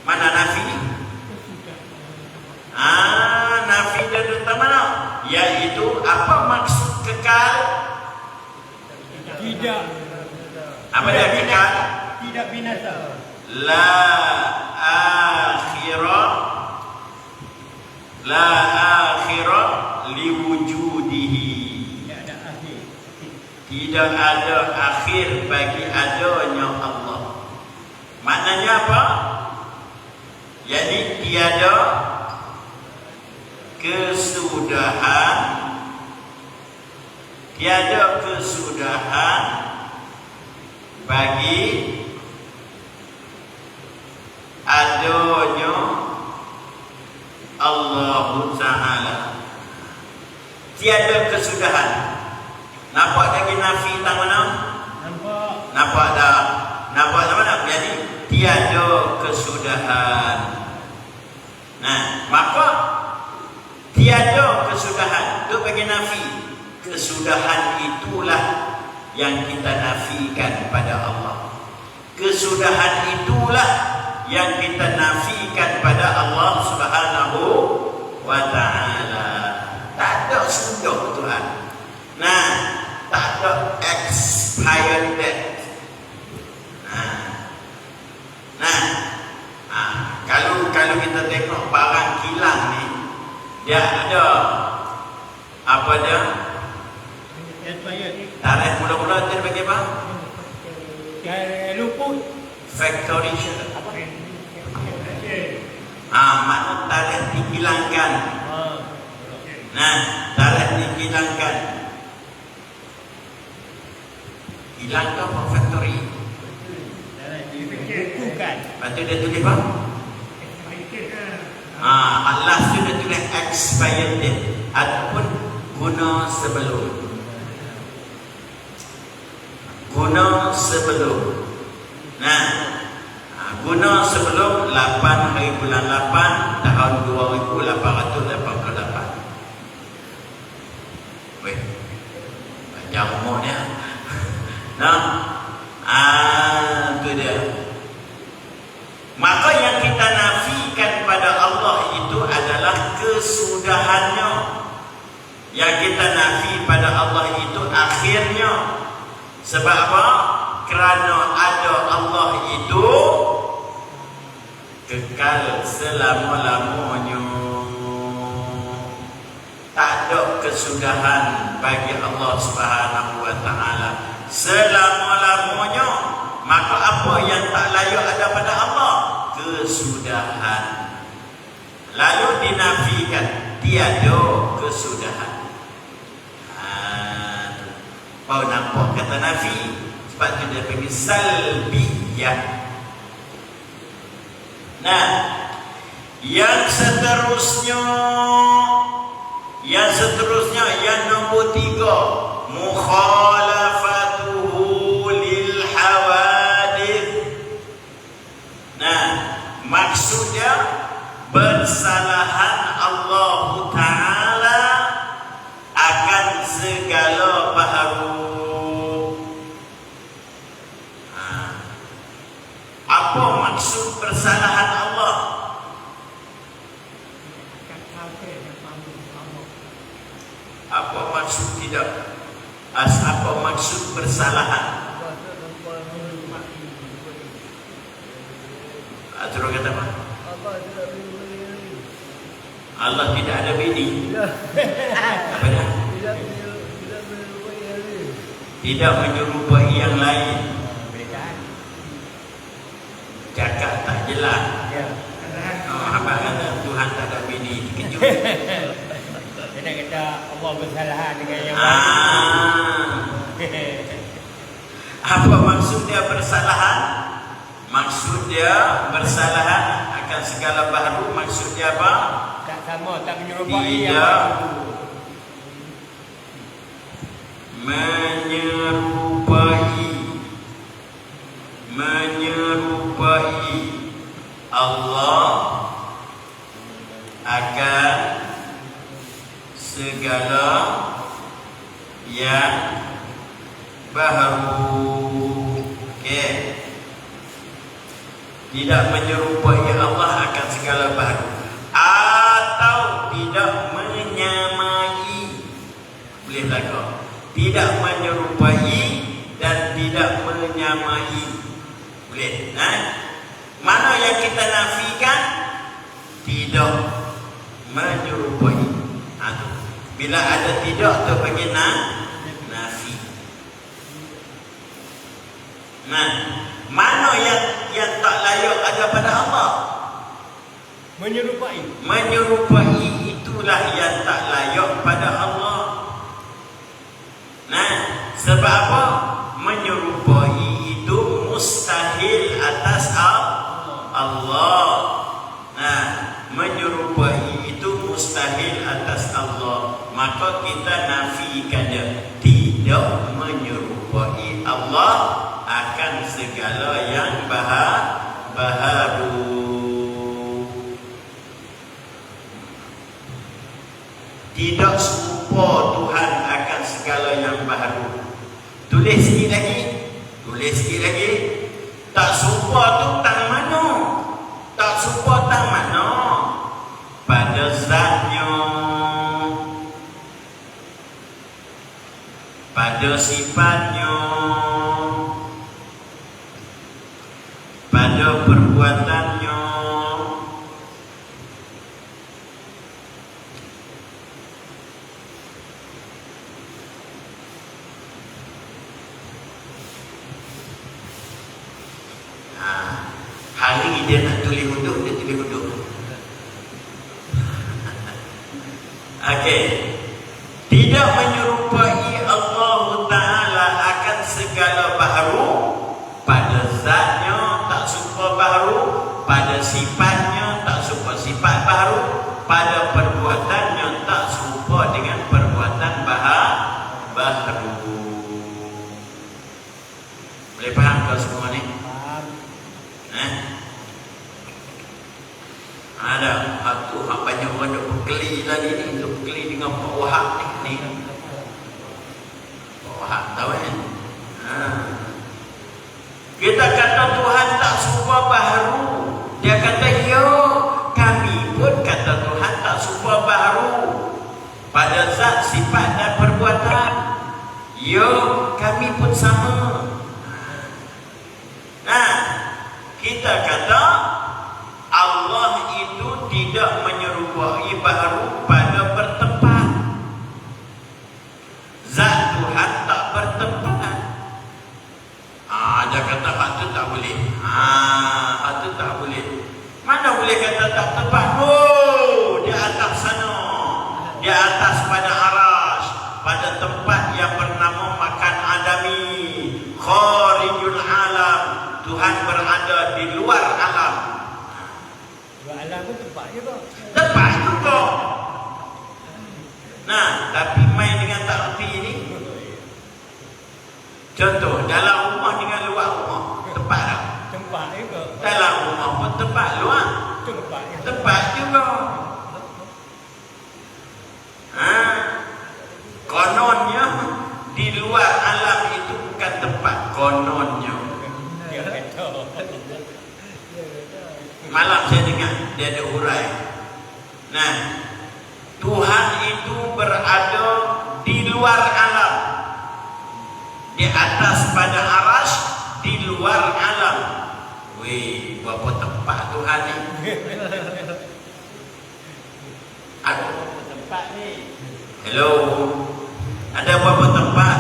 Mana nafi? Nafi dan tentang mana? Yaitu apa maksud kekal? Tidak. Apa dia kekal? Tidak binasa. La akhirah liwujudihi. Tidak ada akhir bagi adanya Allah. Maknanya apa? Jadi tiada kesudahan, bagi adanya Allah Ta'ala. Tiada kesudahan. Nampak lagi nafi tang mana? Nampak dah. Nampak tang mana? Jadi tiada kesudahan. Maka tiada kesudahan tu bagi nafi. Kesudahan itulah yang kita nafikan pada Allah. Kesudahan itulah yang kita nafikan pada Allah Subhanahu wa Ta'ala. Tak ada sudah Tuhan. Tak ada expired date. Kalau kita tengok barang kilang ni, dia ada apa dia? Tarikh mula-mula dia bagi apa? Luput. Factory. Makna tarikh dihilangkan. Tarikh dihilangkan. Hilangkan apa factory? Bukan. Lepas tu dia tulis apa? Allah sudah tulis expired date ataupun guna sebelum. Guna sebelum 8 hari bulan 8 tahun 2888. Weh, panjang umurnya. Itu dia. Maka yang kita nafikan pada Allah itu adalah kesudahannya. Yang kita nafi pada Allah itu akhirnya. Sebab apa? Kerana ada Allah itu kekal selama-lamanya. Tak ada kesudahan bagi Allah Subhanahu wa Ta'ala selama-lamanya. Maka apa yang tak layak ada pada Allah? Kesudahan. Lalu dinafikan, tiada kesudahan. Kau nampak kata nafi, sebab tu dia panggil salbiyah. Yang seterusnya yang nombor 3, mukhalafatuhu lil hawadith. Maksudnya bersalahan Allah Ta'ala akan segala baharu. Apa maksud persalahan Allah? Apa maksud tidak? Apa maksud persalahan? Terus kata apa? Allah tidak ada bini. Apa dia? Tidak menyerupai yang lain. Cakap tak jelas. Abang kata Tuhan tak ada bini, terkejut. Dia nak kata Allah bersalahan dengan yang Apa maksud maksud dia bersalahan? Maksud dia bersalahan akan segala baharu. Maksud dia apa? Tak sama, tak menyerupai yang Tidak baru. menyerupai Allah akan segala yang baharu. Okey. Tidak menyerupai Allah akan segala baharu, atau tidak menyamai. Boleh belaka. Tidak menyerupai dan tidak menyamai. Boleh. Mana yang kita nafikan? Tidak menyerupai. Bila ada tidak tu bagi nafi. Mana yang tak layak ada pada Allah? Menyerupai. Menyerupai itulah yang tak layak pada Allah. Sebab apa? Menyerupai itu mustahil atas Allah. Menyerupai itu mustahil atas Allah. Maka kita nafikan dia. Tidak menyerupai Allah akan segala yang baharu. Tidak serupa Tuhan akan segala yang baharu. Tulis sikit lagi. Tak serupa tu tang mana? Tak serupa tang mana? Pada zatnya, pada sifatnya, pada perbuatannya. Hari dia nak tulis hudud, dia tulis hudud. Okey. Tidak menyerupai Allah Ta'ala akan segala baharu. Pada zatnya tak serupa baharu, pada sifatnya tak serupa sifat baharu, pada perbuatannya tak serupa dengan perbuatan baharu. Boleh faham kau semua ni? Ada satu banyak orang duk berkeli tadi ni, duk berkeli dengan Pak Wahab ni. Pak Wahab tahu kan? Kita kata Tuhan tak serupa baharu. Dia kata, ya, kami pun kata Tuhan tak serupa baharu pada zat, sifat dan perbuatan. Ya, kami pun sama. Kita kata Allah itu tidak menyerupai baharu pada bertempat. Zat Tuhan tak bertempat. Dia kata hak tu tak boleh. Hak tu tak boleh. Mana boleh kata tak tempat? Oh, di atas sana. Di atas pada arash, pada tempat yang bernama makan adami, kharijul alam. Tuhan berada di luar alam. Luar alam pun tempat juga. Tempat juga. Tapi main dengan tak erti ni. Contoh, dalam rumah dengan luar rumah, tempat tak? Tempat juga. Dalam rumah pun tempat, luar Tempat juga. tempat juga. Kononnya di luar alam itu bukan tempat. Kononnya. Malam saya dengar dia ada hurai. Tuhan itu berada di luar alam, di atas pada arash, di luar alam. Weh, berapa tempat Tuhan ni? Ada berapa tempat ni? Hello, ada berapa tempat?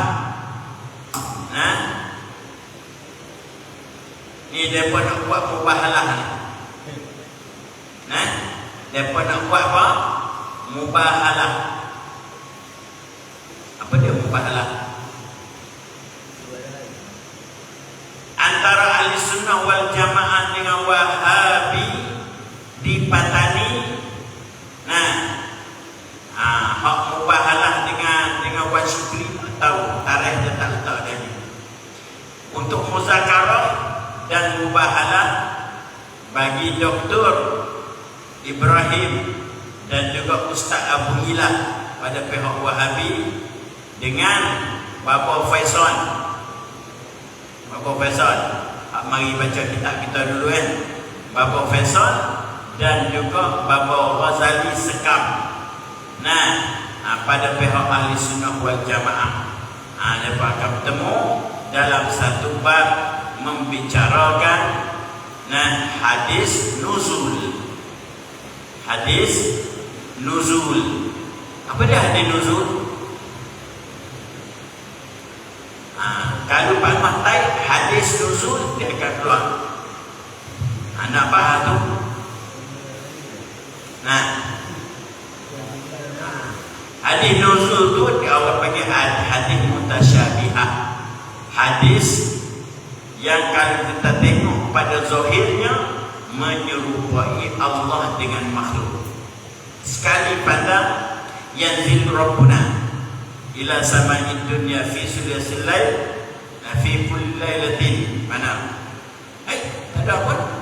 Ni mereka nak buat mubahalah ni. Mereka nak buat apa? Mubahalah. Apa dia mubahalah? ahli sunnah wal jamaah dengan Wahabi dipatani. Hak mubahalah dengan Wasyukri tahu tarikh dia tak letak dia ni. Untuk muzakarah dan mubahalah bagi Dr. Ibrahim dan juga Ustaz Abu Ilah pada pihak Wahabi dengan Bapa Faisal. Mari baca kitab kita dulu kan. Bapa Faisal dan juga Bapa Ghazali Sekam. Pada pihak ahli sunnah wal jamaah. Mereka akan bertemu dalam satu bab membicarakan hadis nuzul. Hadis nuzul. Apa dia hadis nuzul? Kalau Pak Mahtai hadis nuzul dia akan keluar. Nak faham tu? Hadis nuzul tu dia orang panggil hadis mutasyabihat. Hadis yang kalau kita tengok pada zahirnya menyerupai Allah dengan makhluk. Sekali pandang yanzil rabbuna ila sama'id dunya fi sulasil lail fi kulli lailatin. Mana? Tak ada apa?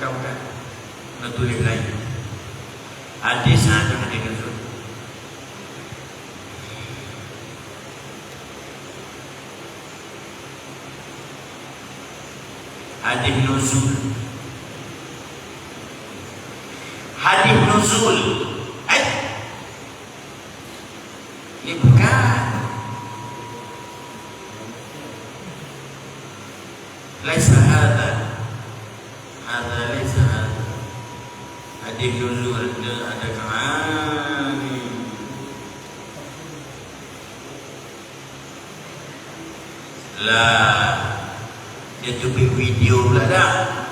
Bukan. Nak tulis lain. Hadis ada hadis nuzul. Hadis nuzul. Hadis nuzul. Ini bukan. Laisa hada. Hada laisa hada. Hadis nuzul dia ada lah. Dia tu video pula dah.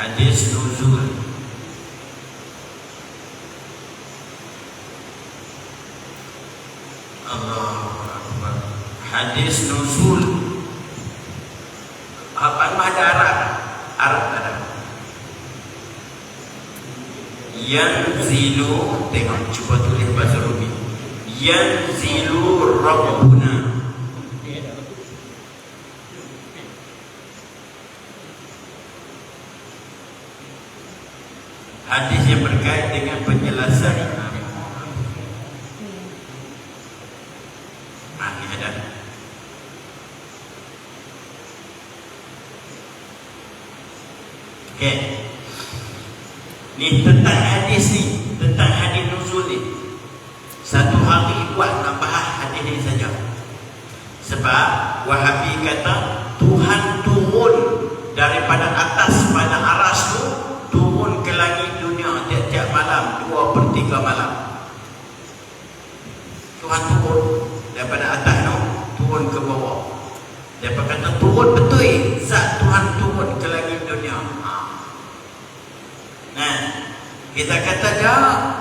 Hadis nuzul. Allahu Akbar. Hadis nuzul. Apa ada Arab? Arab tak ada. Yanzilu, tengok cuba tulis bahasa Romi. Yanzilu Rabbuna. Hadis yang berkait dengan penjelasan ini ada. Okey. Ni tentang hadis ni, tentang hadis nuzul ni. Satu hari buat nak bahas hadis ni saja. Sebab Wahabi kata Tuhan turun daripada atas pada aras tu, turun ke langit dunia tiap-tiap malam, 2/3 malam. Tuhan turun daripada atas tu, turun ke bawah. Dia kata turun betul, zat Tuhan turun ke langit dunia. Kita kata dah.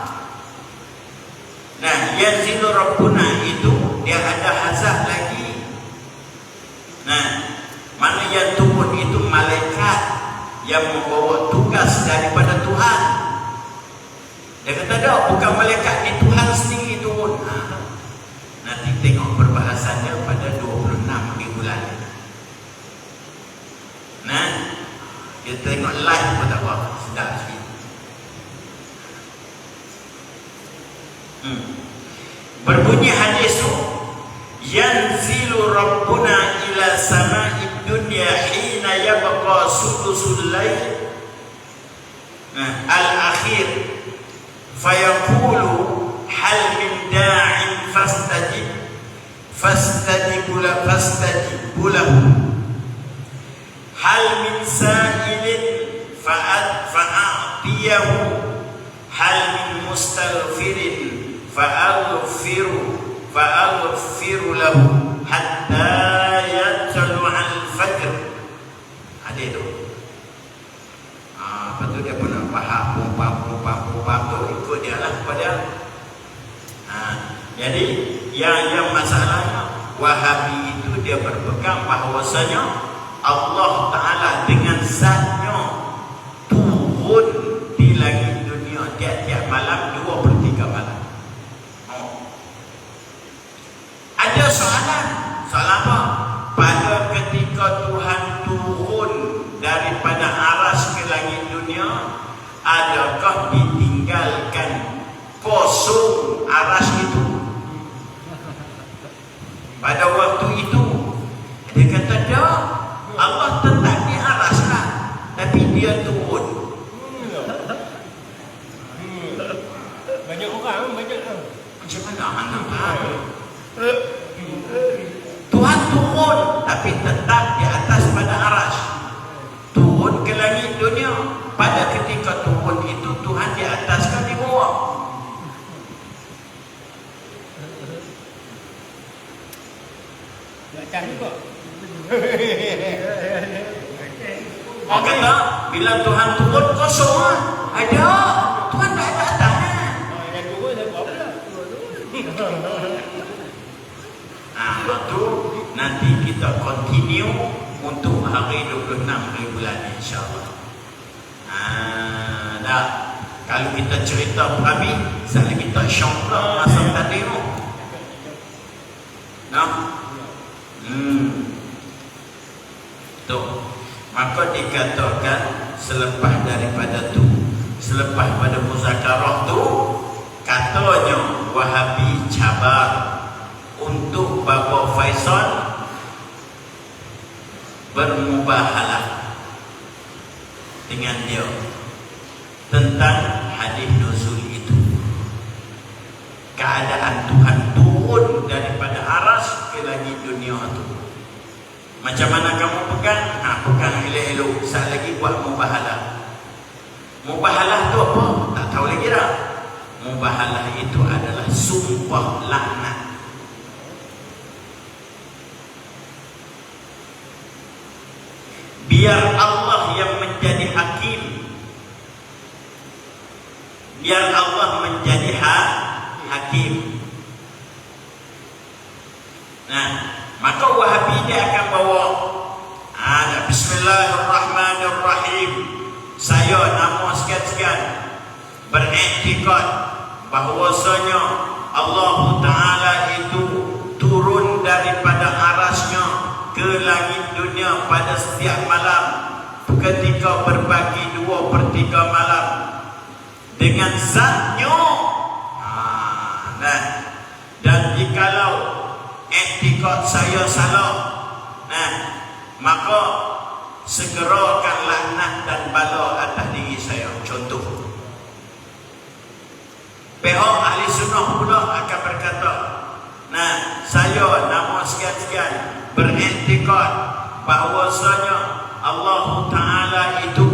Yanzilu Rabbuna itu dia ada hazah lagi. Mana yang turun itu malaikat yang membawa tugas daripada Tuhan. Dia kata dah, bukan malaikat ni, Tuhan sendiri turun. Nanti tengok perbahasannya pada 26 hari bulan. Kita tengok live pun tak apa, sedap sikit. Berbunyi hadis tu, yanzilu Rabbuna ila sama'id dunya hina yabqa sudusul lail al-akhir fayaqulu hal min da'in fastajib lahu hal min sa'ilin fa'atiyahu hal min mustaghfirin fa'aghfiru lahu hatta yatlu'al fajr. Ada tu. Lepas tu dia pun faham pumpam tu ikut dia lah kepada. Jadi yang masalahnya Wahabi itu dia berpegang bahawasanya Allah Ta'ala dengan zatnya turun di langit dunia tiap-tiap malam 2/3 malam. Ada soalan apa? Pada ketika Tuhan turun daripada aras ke langit dunia, adakah ditinggalkan kosong aras itu? Pada waktu itu dia kata dah, Allah tetap di aras lah, tapi dia turun. Banyak orang, banyak orang. Macam mana anak tahu? Tuhan turun tapi tetap di atas pada aras. Turun ke langit dunia. Pada ketika turun itu Tuhan di atas kan di bawah. Di atas juga. Orang kata bila Tuhan turun kosong lah. Ada. Tuhan tak ada atas. Yang turun dah buat pula. Itu nanti kita continue untuk hari 26 hari bulan insyaAllah. Dah. Kalau kita cerita Nabi, saya kita syoklah masa tadi tu. Nah. Tu. Maka dikatakan selepas daripada tu, selepas pada muzakarah tu, katanya Wahabi cabar untuk Bapa Faisal bermubahalah dengan dia tentang hadis nuzul itu. Keadaan Tuhan turun daripada aras ke langit dunia itu. Macam mana kamu pegang? Pegang elok-elok. Saya lagi buat mubahalah. Mubahalah tu apa? Tak tahu lagi dah. Mubahalah itu adalah sumpah laknat. Biar Allah yang menjadi hakim, biar Allah menjadi hakim. Nah, maka Wahabi dia akan bawa Bismillahirrahmanirrahim. Saya nama sekian-sekian beriktikad bahawasanya Allah Ta'ala itu turun daripada arasnya ke langit dunia pada setiap malam ketika berbagi 2/3 malam dengan zatnya. Dan jikalau etikad saya salah, maka segerakan laknat dan bala atas diri saya. Contoh, pihak ahli sunnah pula akan berkata, saya nama sekian-sekian beriktikad bahawasanya Allah Ta'ala itu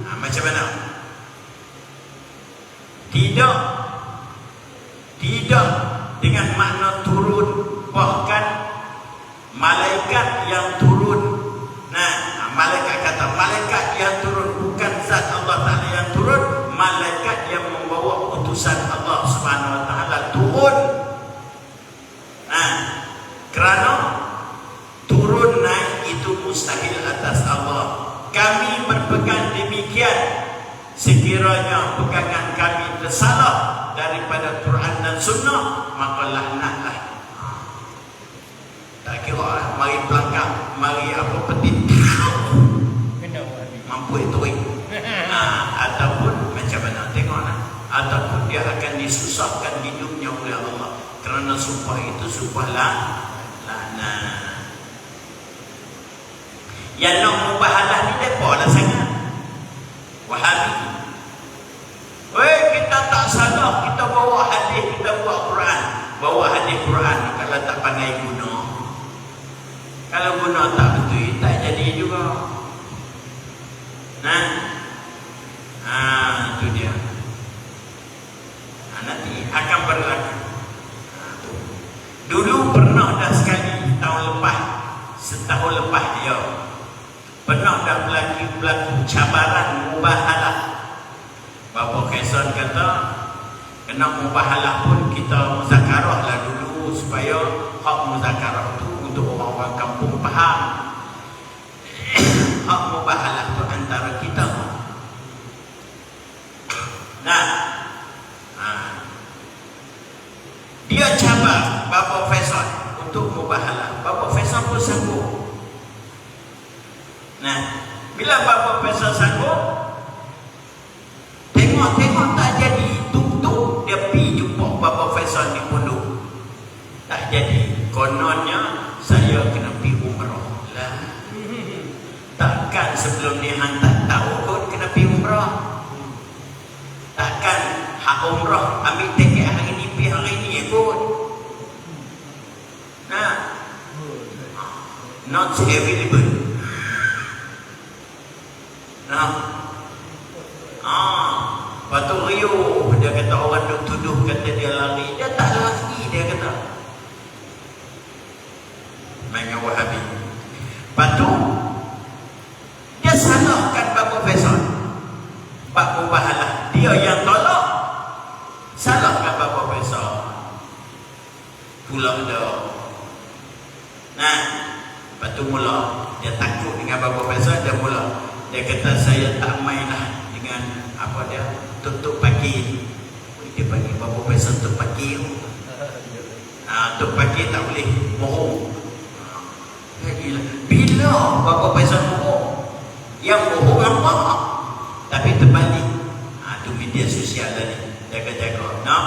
macam mana? Tidak dengan makna turun, bahkan malaikat yang turun. Malaikat kata malaikat yang turun, bukan zat Allah Ta'ala yang turun, malaikat yang membawa utusan Allah Subhanahu Wa Ta'ala turun. Kerana turun naik itu mustahil atas Allah. Kami berpegang demikian. Sekiranya pegangan kami tersalah daripada Quran dan Sunnah, maka laknatlah. Tak kira mari pelangkap, mari apa petit, mampu itu. Ataupun macam mana, tengoklah. Ataupun dia akan disusahkan hidupnya oleh Allah. Kerana sumpah itu sumpah laknat. Yang nak mubahalah ni depa lah sangat. Wahabi. Kita tak salah, kita bawa hadis, kita bawa Quran. Bawa hadis Quran kalau tak pandai guna. Kalau guna tak betul, tak jadi juga. Itu dia. Nanti akan berlaku. Dulu pernah dah sekali setahun lepas dia. Pernah dah berlaku cabaran mubahalah Quezon kata kena mubahalah pun kita muzakarah lah dulu supaya hak muzakarah tu untuk orang-orang kampung faham. Hak mubahalah tu antara kita. Nah, dia cabar Bapa Faisal untuk mubahalah. Bapa Faisal pun sanggup. Nah, bila Bapa Faisal sanggup, tengok tak jadi. Tuk dia pergi jumpa Bapa Faisal di pondok. Tak jadi. Kononnya saya kena pergi umrah lah. Takkan sebelum ni hang tak tahu kot kena pergi umrah. Takkan hak umrah ambil tiket hari ni pergi hari ni kot. Nah, not available. Nah, lepas tu riuh. Dia kata orang duk tuduh kata dia lari. Dia tak lari, dia kata. Mainnya Wahabi. Lepas tu dia salahkan Bapa Faisal. Bab mubahalah. Dia yang tolak. Salahkan Bapa Faisal. Pula dia. Nah, lepas tu mula dia takut dengan Bapa Faisal. Dia kata saya tak main lah dengan apa dia tutup pagi. Dia panggil Bapa Faisal tutup pagi. Tutup pagi tak boleh bohong. Bila Bapa Faisal bohong, yang bohong apa? Tapi terbalik. Tu media sosial tadi. Jaga-jaga. No?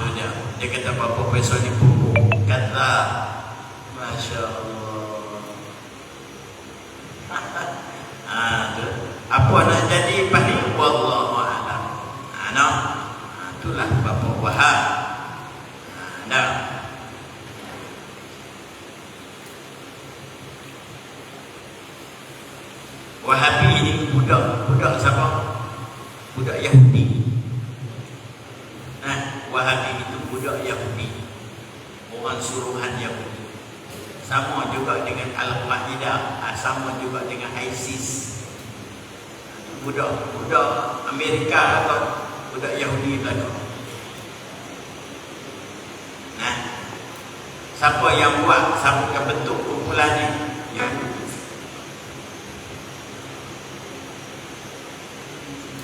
Tu dia. Dia kata Bapa Faisal ni bohong. Kata, Masya Allah. Apa nak jadi pahli? Wallahu a'lam. Itulah Bapa Wahab. Wahabi ini budak siapa? Budak Yahudi. Wahabi itu budak Yahudi. Orang suruhan Yahudi. Sama juga dengan Al-Qaeda, sama juga dengan ISIS. Budak Amerika atau budak Yahudi tadi. Siapa yang buat, siapa yang bentuk kumpulan ni? Yahudi.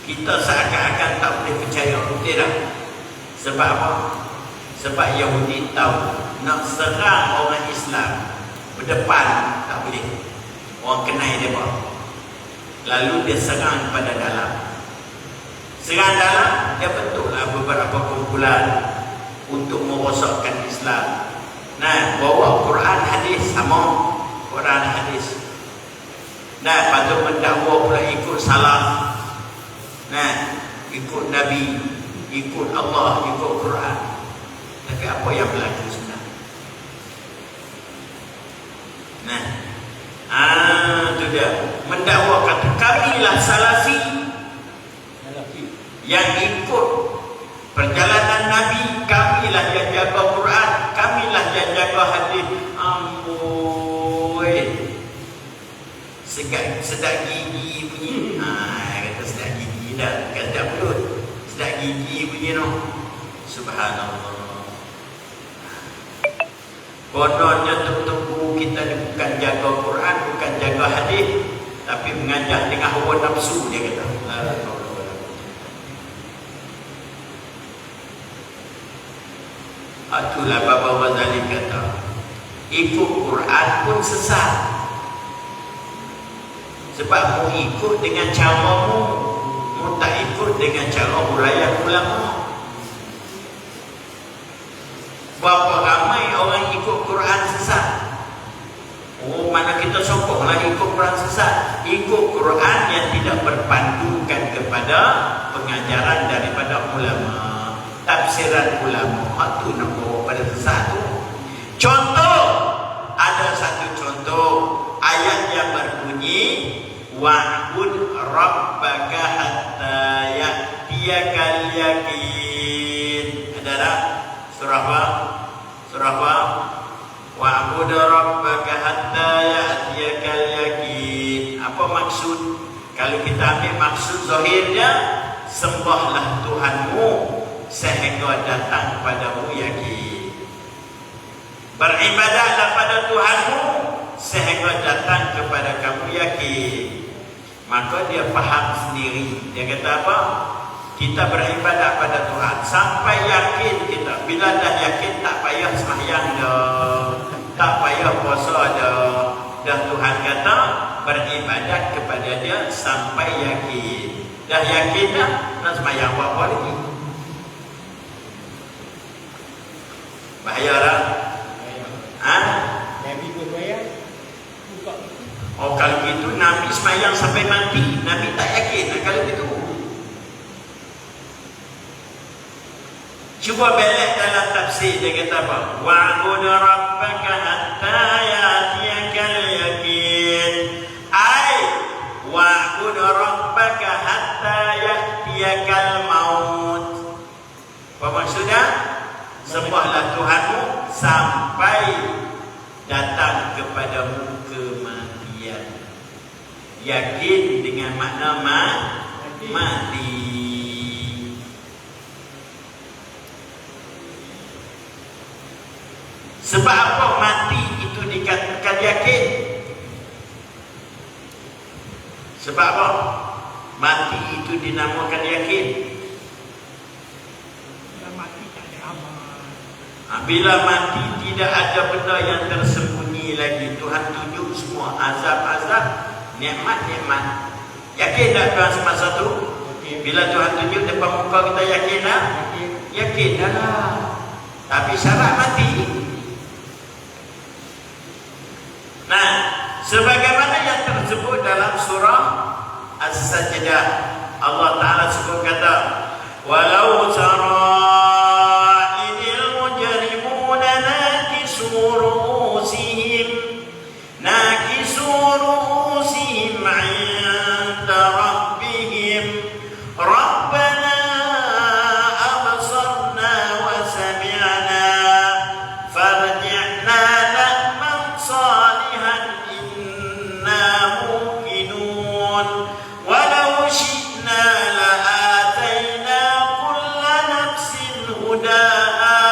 Kita seakan-akan tak boleh percaya, betul tak? Sebab apa? Sebab Yahudi tahu nak serang orang Islam berdepan tak boleh. Orang kenal dia apa? Lalu dia serang pada dalam. Serang dalam, dia bentuklah beberapa kumpulan untuk merosakkan Islam. Bawa Quran hadis sama. Quran hadis. Lepas tu mendakwa pula ikut salah. Ikut Nabi, ikut Allah, ikut Quran. Tapi apa yang berlaku sebenarnya? Itu dia. Mendakwa kata kamilah salafi yang ikut perjalanan Nabi, kamilah yang jaga Quran, kamilah yang jaga hadis. Amboi, sedap gigi bunyi. Kata sedap gigi dah, kata mulut sedap gigi bunyi no. Subhanallah. Kononnya tuk-tuk kita ni bukan jaga Quran, bukan jaga hadis, tapi mengajar dengan hawa nafsu, dia kata. Itulah Bapa Ghazali kata, ikut Quran pun sesat. Sebab mu ikut dengan caramu, mu tak ikut dengan cara huraian ulama. Berapa ramai orang ikut Quran sesat? Mana kita sokonglah ikut Quran sesat. Ikut Quran yang tidak berpandukan kepada pengajaran daripada ulama, tafsiran ulama. Itu nak bawa pada sesat tu. Contoh, ada satu contoh ayat yang berbunyi wa'bud rabbaka hatta ya'tiyakal yaqin. Ada tak? Surah apa? Surah apa? Wa'bud rabbaka hatta ya'tiyakal yaqin. Apa maksud? Kalau kita ambil maksud zahirnya, sembahlah Tuhanmu sehingga datang padamu yakin. Beribadatlah pada Tuhanmu sehingga datang kepada kamu yakin. Maka dia faham sendiri. Dia kata apa? Kita beribadat pada Tuhan sampai yakin kita. Bila dah yakin, tak payah sembahyang dah, tak payah puasa dah. Dah Tuhan kata beribadat kepada Dia sampai yakin. Dah yakin dah, nak sembahyang buat apa lagi? Bahaya lah. Nabi pun bayar. Buka. Oh, kalau gitu Nabi sembahyang sampai mati. Nabi tak yakin kalau gitu. Cuba balik dalam tafsir, dia kata apa? Wa'bud rabbaka hatta ya'tiyakal yakin. Ai wa'bud rabbaka hatta ya'tiyakal maut. Apa maksudnya? Sembahlah Tuhanmu sampai datang kepadamu kematian. Yakin dengan makna mati. Sebab apa mati itu dikatakan yakin? Sebab apa mati itu dinamakan yakin? Bila mati tak ada amal. Bila mati tidak ada benda yang tersembunyi lagi. Tuhan tunjuk semua azab-azab, nikmat-nikmat. Yakin tak Tuhan semasa tu? Bila Tuhan tunjuk depan muka kita, yakin tak? Yakin dah. Tapi syarat mati. Nah, sebagaimana yang tersebut dalam surah As-Sajdah, Allah Ta'ala sebut kata, walau tara idil mujrimuna nakisu ru'usihim 'inda rabbihim rabbana absarna wa sami'na farji'na na'mal salihan inna muqinun walau syi'na la'atayna kulla nafsin hudaha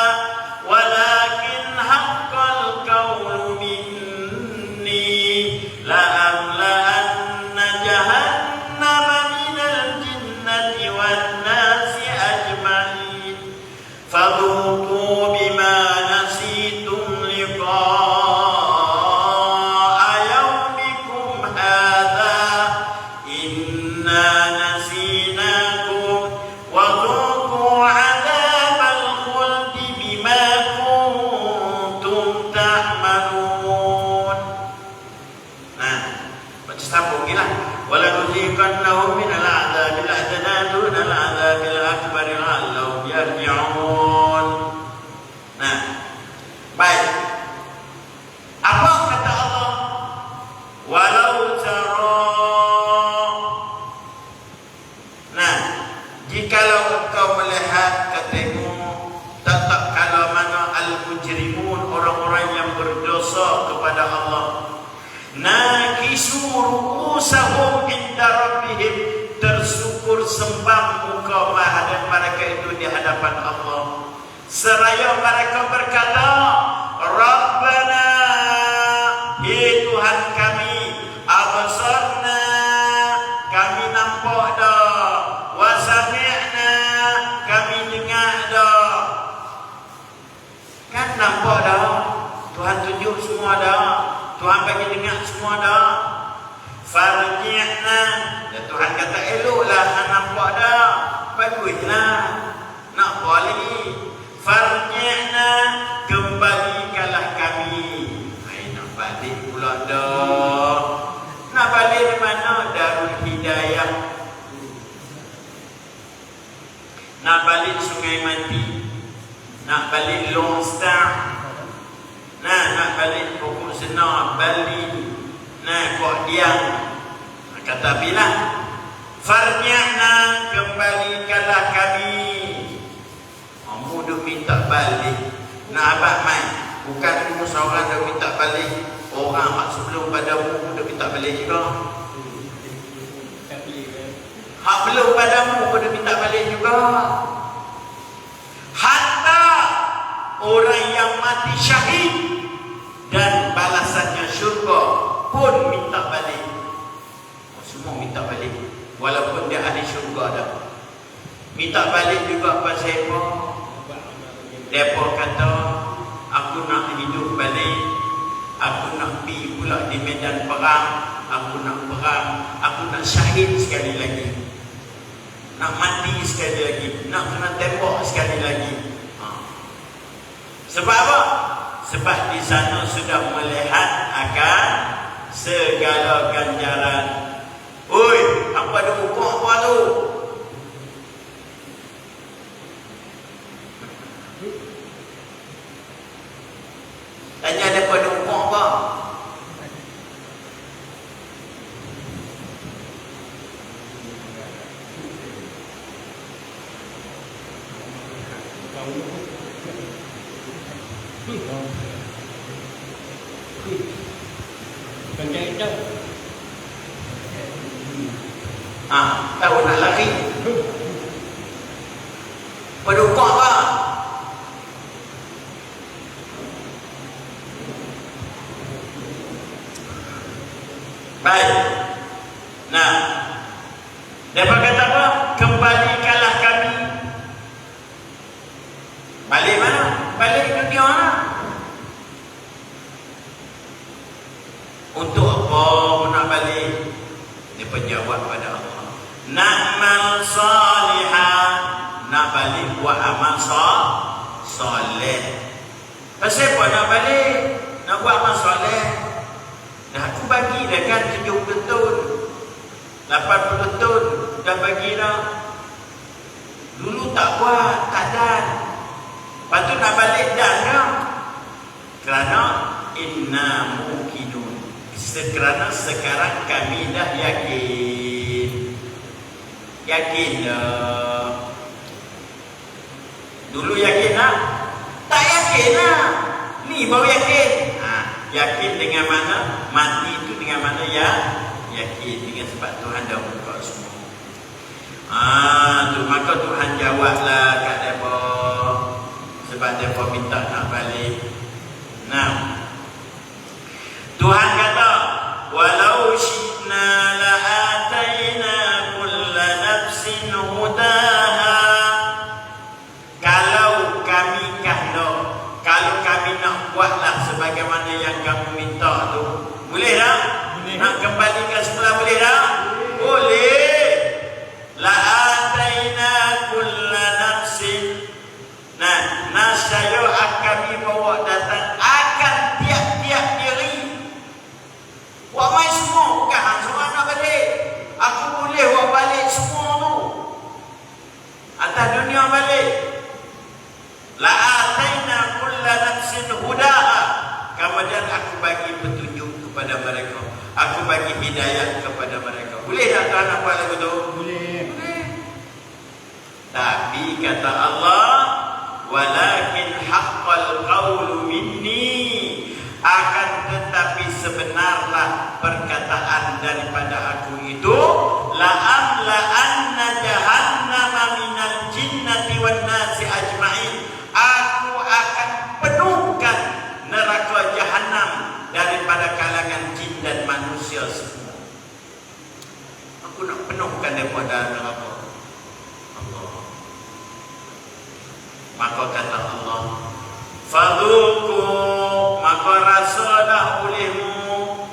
walakin haqqal qawlu minni la'amla'anna jahannama minal jinnati wan nasi ajma'in fadhuqu bima nasitum liqa'a yawmikum hadha inna nasinakum wa dhuqu 'adzabal khuldi bima kuntum ta'malun. Nah, baca sambung gila. Wala nuziqannahum min al-'adzabil adna duna al-'adzabil akbar la'allahum yarji'un. Nah, baik. Apa kata Allah? Walau tara. Nah, jikalau engkau melihat, ketengok, tetap kalau mana al-mujrimun, orang-orang yang berdosa kepada Allah, nakisu ru'usahum 'inda rabbihim, tersukur sembah muka mereka itu di hadapan Allah, seraya mereka berkata, Rabbana, hei Tuhan kami, absarna, kami nampak dah, wa sami'na, kami dengar dah. Kan nampak dah, Tuhan tunjuk semua dah, Tuhan bagi dengar semua dah. Farji'na, dan Tuhan kata eloklah, hang nampak dah, baguslah, nak apa lagi? Farji'na, kembalikanlah kami. Nak balik pula dah. Nak balik di mana? Darul Hidayah. Nak balik Sungai Mati, nak balik Long Star, nak balik Pokok Senar, Bali, Kok Diang. Kata bila farji'na, kembalikanlah kami. Kamu dah minta balik, nak abad mai. Bukan kamu seorang dah minta balik, orang hak sebelum padamu dah minta balik juga. Hak belum padamu pun dah minta mati syahid dan balasannya syurga pun minta balik. Semua minta balik walaupun dia ahli syurga dah. Minta balik juga pasal apa? Depa kata aku nak hidup balik, aku nak pergi pula di medan perang, aku nak perang, aku nak syahid sekali lagi, nak mati sekali lagi, nak kena tembak sekali lagi. Sebab apa? Sebab di sana sudah melihat akan segala ganjaran. Oi, apa ada ukur apa tu? Tanya ada pada ukur apa? Tahu nak lari. Pada ukur apa? Baik. Nah, dapat kata apa? Kembalikanlah kami. Balik mana? Balik dunia mana? Untuk apa nak balik? Dia penjawab pada Allah. Na'mal salihah, nak balik buat amal soleh. Pasal apa nak balik? Nak buat amal soleh. Dah aku bagi dah kan 70 tahun 80 tahun dah bagi dah. Dulu tak buat, tak dan. Lepas tu nak balik dan dah. Kerana inna mukidun. Kerana sekarang kami dah yakin. Yakin dah. Dulu yakin tak? Tak yakin lah. Ni baru yakin. Yakin dengan mana? Mati itu dengan mana ya? Yakin dengan sebab Tuhan dah buka semua. Maka Tuhan jawablah kat mereka. Sebab mereka minta nak balik. Nah, Tuhan kata, walau syi'na la'ataina kulla nafsin hudaha. Kalau kami kahlo, kalau kami nak buatlah sebagaimana yang kamu minta tu, boleh tak? Boleh. Nak kembalikan semula boleh tak? Boleh. La'ataina kulla nafsin. Nah, nasya kami bawa datang akan tiap-tiap diri. Buat main semua, bukan hang semua nak balik. Aku boleh buat balik semua tu. Atas dunia balik. La'ataina kulla nafsin hudaha. Kemudian aku bagi petunjuk kepada mereka. Aku bagi hidayah kepada mereka. Boleh tak Tuhan nak buat lagu tu? Boleh. Boleh. Tapi kata Allah, walakin haqqal qawlu minni, akan tetapi sebenarlah perkataan daripada aku itu, la'amla'anna jahannama minal jinnati wan nasi ajma'in. Aku akan penuhkan neraka jahannam daripada kalangan jin dan manusia semua. Aku nak penuhkan daripada neraka. Maka kata Allah, fadhuku, maka rasalah olehmu.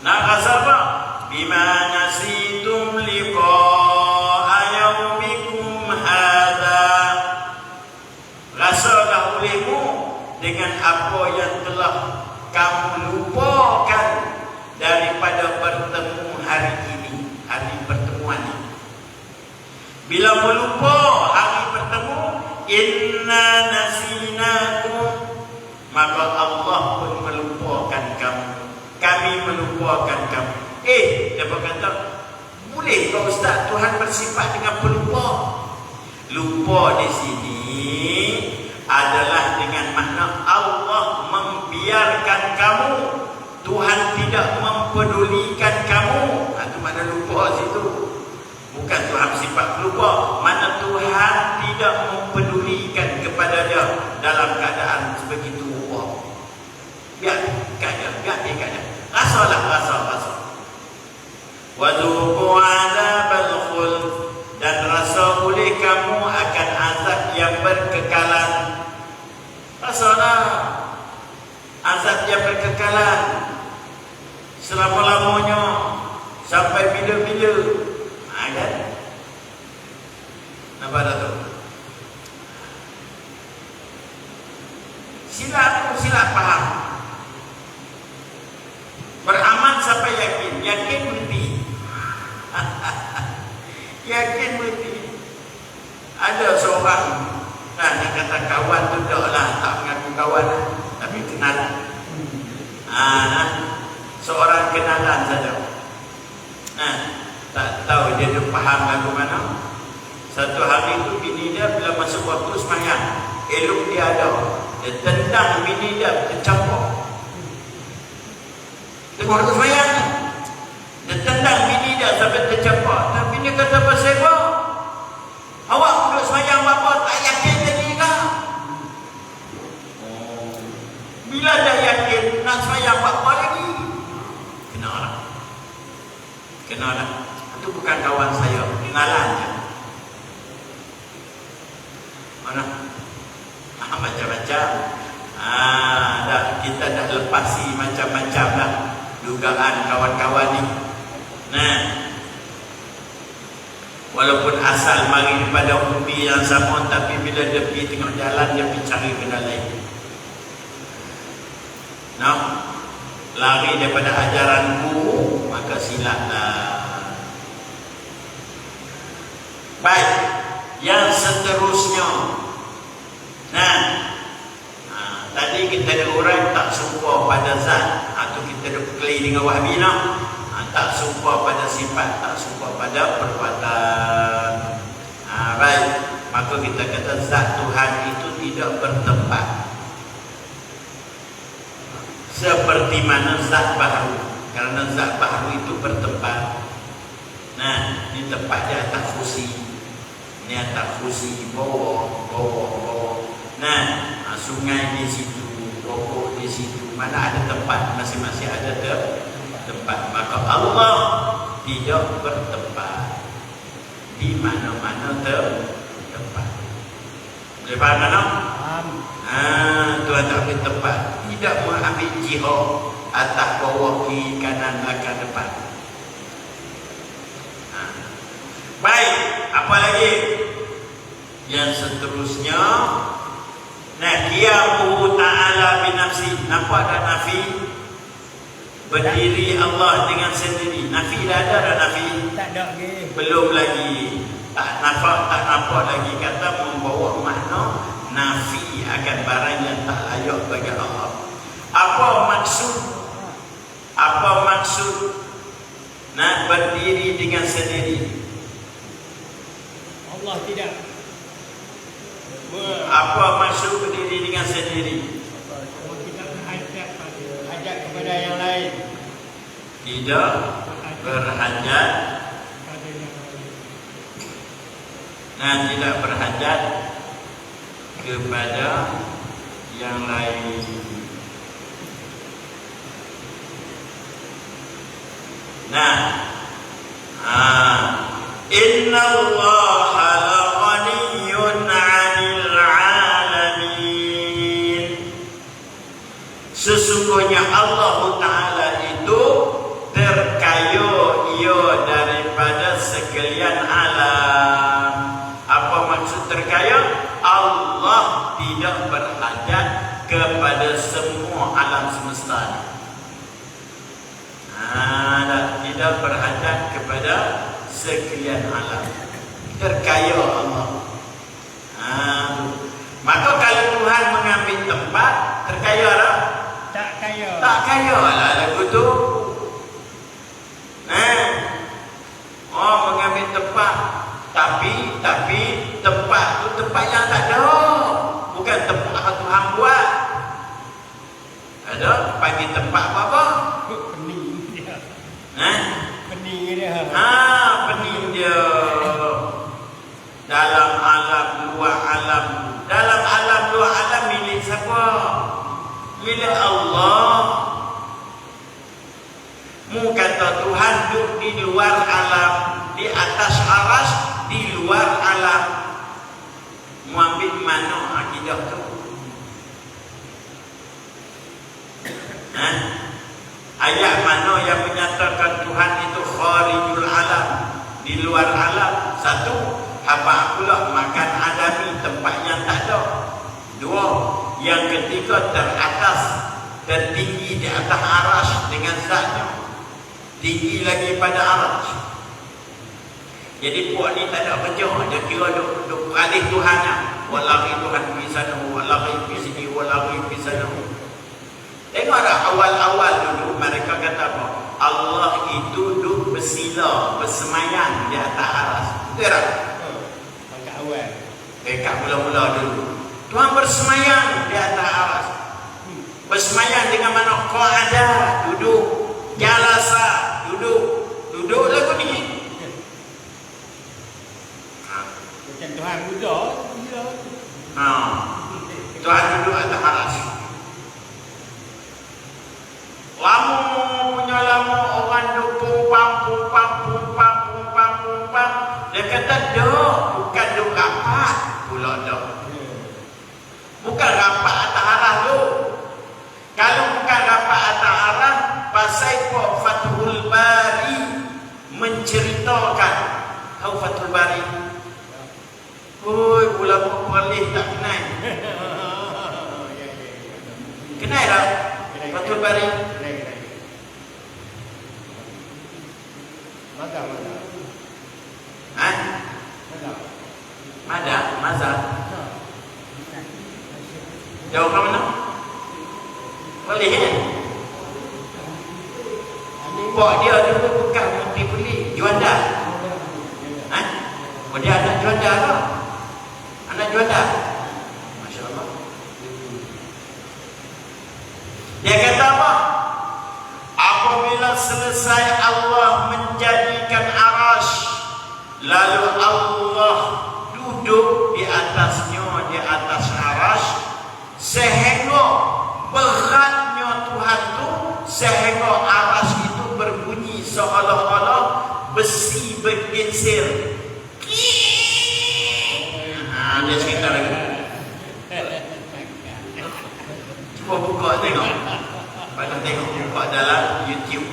Nak rasa apa? Bima nasitum liqa'a yaumikum hadha. Rasalah olehmu dengan apa yang telah kamu lupakan daripada bertemu hari ini, hari pertemuan ini. Bila melupa hari bertemu, inna nasinakum, maka Allah pun melupakan kamu. Kami melupakan kamu. Dia berkata, boleh ke Ustaz Tuhan bersifat dengan pelupa? Lupa di sini adalah dengan makna Allah membiarkan kamu. Tuhan tidak mempedulikan kamu. Itu makna lupa situ. Bukan Tuhan sifat pelupa. Mana Tuhan tidak mempedulikan kepada dia dalam keadaan sebegitu rupa. Wadzuqu 'adzabal khuld, dan rasa oleh kamu akan azab yang berkekalan. Rasalah azab yang berkekalan selama-lamanya, sampai bila-bila. Kan? Nampak tak tu? Sila faham. Beramal sampai yakin mesti. Yakin mesti. Ada seorang, dia kata kawan tu taklah, tak mengaku kawan, tapi kenalan. Seorang kenalan saja. Tak tahu dia faham lagu mana. Satu hari tu bini dia bila masuk waktu sembahyang, elok dia ada, dia tendang bini dia tercampur. Tengok waktu sembahyang, dia tendang bini dia sampai tercampur. Dan bini kata, pasal apa? Awak duduk sembahyang bapa tak yakin jadi kah? Bila dah yakin nak sembahyang bapa lagi? Kenalah. Itu bukan kawan saya, kenalan je. Mana? Macam-macam. Kita dah lepasi macam-macam dah dugaan kawan-kawan ni. Walaupun asal mari daripada umbi yang sama, tapi bila dia pergi tengok jalan, dia pergi cari benda lain. Lari daripada ajaran guru, maka silaplah. Baik, yang seterusnya. Tadi kita ada orang tak serupa pada zat, atau kita ada berkelahi dengan Wahhabi tak serupa pada sifat, tak serupa pada perbuatan. Baik, maka kita kata zat Tuhan itu tidak bertempat seperti mana zat baharu. Kerana zat baharu itu bertempat. Ini tempat dia atas kursi, ini atas kursi, bawah. Sungai di situ, pokok di situ, mana ada tempat, masing-masing ada tempat. Maka Allah tidak bertempat, di mana-mana tempat. Boleh faham tak? Tuhan tak ambil tempat, tidak mengambil jihad atas, bawah, kiri, kanan, belakang, depan. Baik, apa lagi? Yang seterusnya, qiyamuhu ta'ala binafsi. Nampak dah nafi? Berdiri Allah dengan sendiri. Nafi dah ada dah nafi? Tak ada lagi. Belum lagi. Tak nampak lagi. Kata membawa makna nafi akan barang yang tak layak bagi Allah. Apa maksud berdiri dengan sendiri? Allah tidak. Apa maksud berdiri dengan sendiri? Allah tidak berhajat kepada yang lain. Tidak berhajat. Tidak berhajat kepada yang lain. Inna Allaha la-ghaniyyun 'anil 'alamin. Sesungguhnya Allah Ta'ala itu terkaya ia daripada sekalian alam. Apa maksud terkaya? Allah tidak berhajat kepada semua alam semesta. Tidak berhajat kepada sekalian alam. Terkaya Allah. Maka kalau Tuhan mengambil tempat, terkaya tak? Tak kaya. Tak kaya lah lagu tu. Mengambil tempat, tapi tempat tu tempat yang tak ada. Bukan tempat apa Tuhan buat. Ada panggil tempat apa? Pening dia. Pening dia. Pening dia. Dalam alam, luar alam. Dalam alam, luar alam milik siapa? Milik Allah. Mu kata Tuhan duduk di di luar alam, di atas aras, di luar alam. Mu ambil mana akidah tu? Ayat mana yang menyatakan Tuhan itu kharijul alam, di luar alam? Satu, apa pula makan adami, tempat yang tak ada. Dua, yang ketiga teratas, tertinggi di atas aras dengan zatnya, tinggi lagi pada aras. Jadi puak ni tak ada kerja, dia kira duk alih Tuhannya. Wallahi Tuhan pergi sana, wallahi pergi sini, wallahi pergi sana. Tengok tak awal-awal dulu mereka kata apa? Allah itu duduk bersila, bersemayam di atas aras. Betul tak? Agak awal. Dekat mula-mula dulu Tuhan bersemayam di atas aras. Bersemayam dengan mana? Qa'ada, duduk. Jalasa, duduk. Duduk lagu ni. Macam Tuhan Buddha. Tuhan duduk atas aras. Lama orang duk pumpang. Dia kata duk, bukan duk rapat pula duk. Bukan rapat atas aras tu. Kalau bukan rapat atas aras, pasal Fathul Bari menceritakan. Tahu Fathul Bari? Oi, ulama Perlis tak kenal. Kenal tak? Fathul Bari. Mazhab. Jauh ke mana? Boleh kan? Pak dia dulu bukan mesti beli juanda. Oh, dia anak juanda ke? Anak juanda. Masya Allah. Dia kata apa? Apabila selesai Allah menjadikan arash, lalu Allah duduk di atasnya, di atas arash, sehingga beratnya Tuhan tu, sehingga arash itu berbunyi seolah-olah besi bergeser. Dia cerita lagi. Cuba buka tengok. Pada tengok buka dalam YouTube.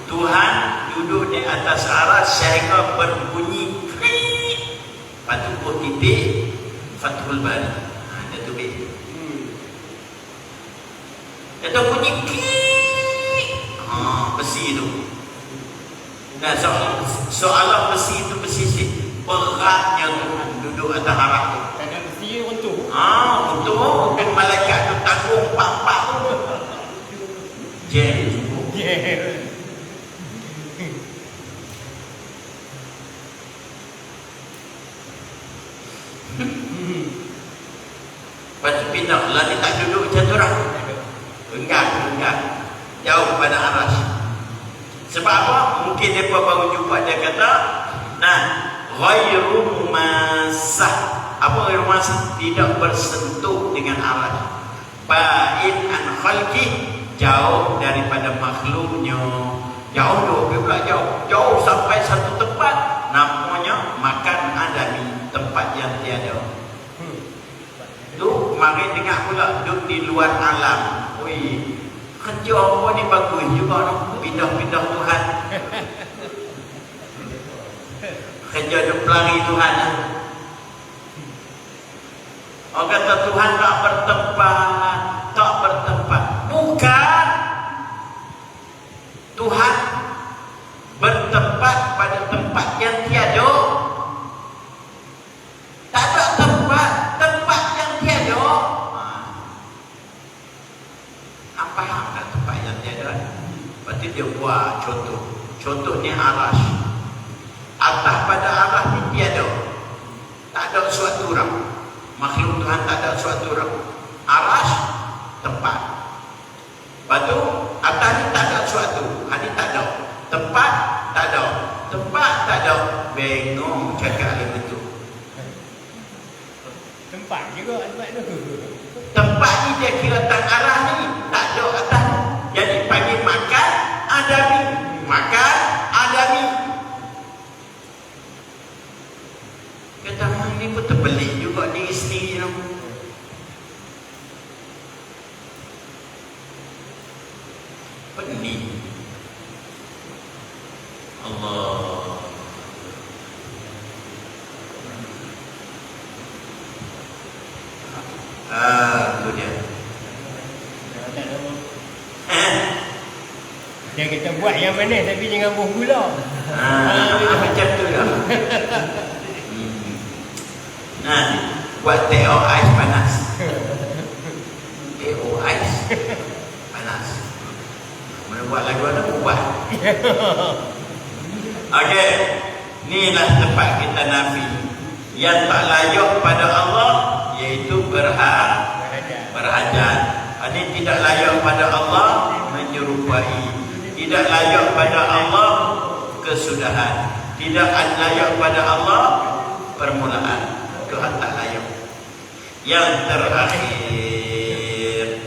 Tuhan duduk di atas aras sehingga berbunyi. Lepas tu pun titik Fathul Bari. Dia tulis. Dia tu bunyi besi tu. Dan soalan besi itu bersisik. Beratnya Tuhan duduk atas aras tu. Kadang besi runtuh. Runtuh. Dan malaikat tu tanggung pak-pak tu. Jam. Lepas tu pindah lah, dia tak duduk macam tu lah. Enggak. Jauh pada aras. Sebab apa? Mungkin dia baru jumpa, dia kata ghairu mumasah. Apa ghairu mumasah? Tidak bersentuh dengan aras. Ba'in an khalqi, jauh daripada makhluknya. Jauh pula jauh sampai satu tempat, namanya makan adami, tempat yang tiada. Tu mari dengar pula duduk di luar alam. Oi, kerja apa ni bagus juga noh, pindah-pindah Tuhan. Kerja duk pelari Tuhan. Orang kata Tuhan tak bertempat. Bukan. Tuhan bertempat pada tempat yang tiada. Tak ada tempat yang tiada. Apa hak tempat yang tiada? Berarti dia buat contoh. Contohnya arash. Atas pada arash ni tiada. Tak ada suatu orang. Makhluk Tuhan tak ada suatu orang. Arash tempat. Lepas tu atas ni tak ada suatu. Ini tak ada. Tempat tak ada. Tempat tak ada. Bengong cakap dia betul. Tempat juga tempat tu. Tempat ni dia kira tak arah ni. Tak ada atas. Jadi pagi makan, adami. Makan adami. Kata mak ni pun terbelik juga diri sendiri tu. Pening. Allah. Itu dia. Dia kita buat yang manis tapi jangan buah gula. Macam tu lah. Nah, buat teh ais panas. Teh ais panas. Mana buat lagu ada buat. Okey, inilah tempat kita nafi. Yang tak layak pada Allah iaitu berhajat. Ini tidak layak pada Allah menyerupai. Tidak layak pada Allah kesudahan. Tidak layak pada Allah permulaan. Tuhan tak layak. Yang terakhir,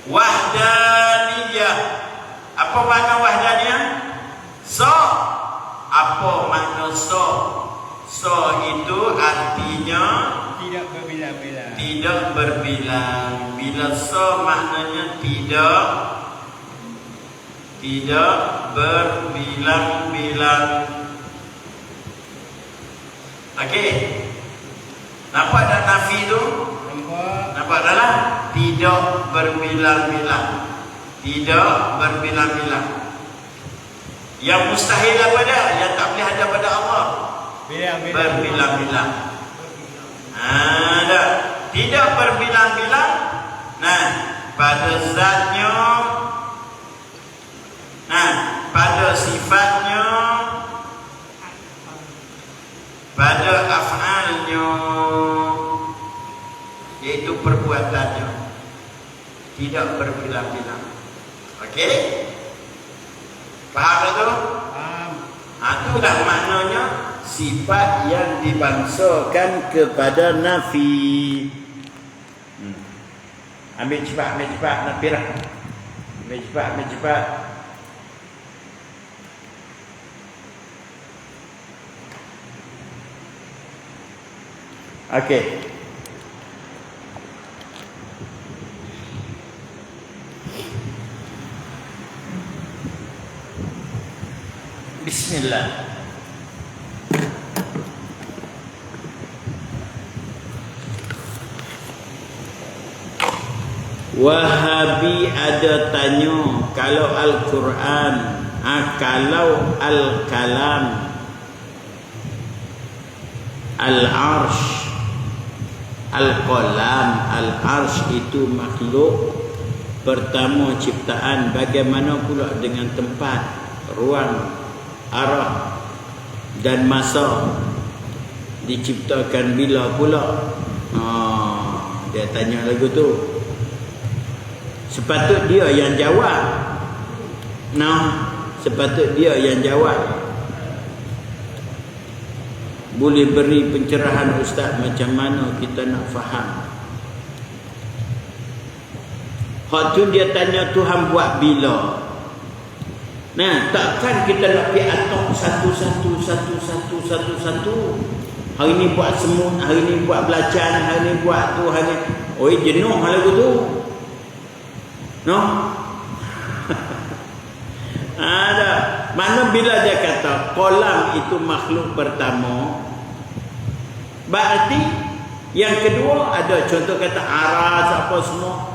wahdaniyah. Apa makna wahdaniyah? Apa makna So itu artinya tidak berbilang-bilang. Tidak berbilang. Bila so maknanya tidak berbilang-bilang. Okey. Nampak tak nafi tu? Nampak tak lah? Tidak berbilang-bilang. Tidak berbilang-bilang. Yang mustahil apa dia? Yang tak boleh ada pada Allah. Berbilang-bilang. Tidak berbilang-bilang. Nah, pada zatnya, pada sifatnya, pada af'alnya, iaitu perbuatannya. Tidak berbilang-bilang. Okey? Faham tak tu? Faham. Itulah maknanya sifat yang dibangsakan kepada nafi. Ambil cepat nak pirah. Ambil cepat. Okey. Bismillah. Wahabi ada tanya, kalau Al-Quran, kalau Al-Kalam, Al-Arsh, Al-Qalam, Al-Arsh itu makhluk pertama ciptaan, bagaimana pula dengan tempat, ruang, arah dan masa diciptakan bila pula? Dia tanya lagu tu. Sepatut dia yang jawab. Sepatut dia yang jawab. Boleh beri pencerahan ustaz macam mana kita nak faham. Hak tu dia tanya Tuhan buat bila. Takkan kita nak pergi atok satu-satu. Hari ni buat semut, hari ni buat belacan, hari ni buat tu, hari ni. Jenuh lagu tu. Ada. Mana bila dia kata kolam itu makhluk pertama, berarti yang kedua ada contoh kata aras apa semua.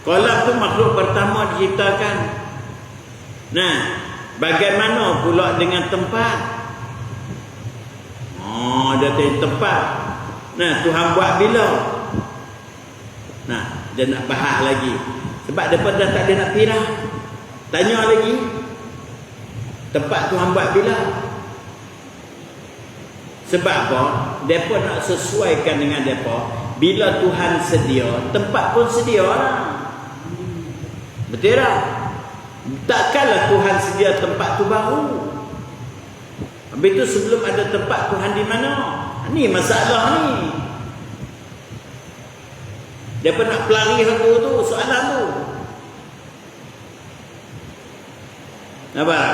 Kolam tu makhluk pertama diciptakan. Bagaimana pula dengan tempat? Dia tanya tempat. Tuhan buat bila? Dia nak bahas lagi. Sebab depa dah tak ada nak pirah. Tanya lagi. Tempat Tuhan buat bila? Sebab apa? Depa nak sesuaikan dengan depa. Bila Tuhan sedia, tempat pun sedia lah. Betul tak? Takkanlah Tuhan sedia tempat tu baru. Habis tu sebelum ada tempat Tuhan di mana? Ni masalah ni. Dia pun nak pelari aku tu, soalan tu. Nampak?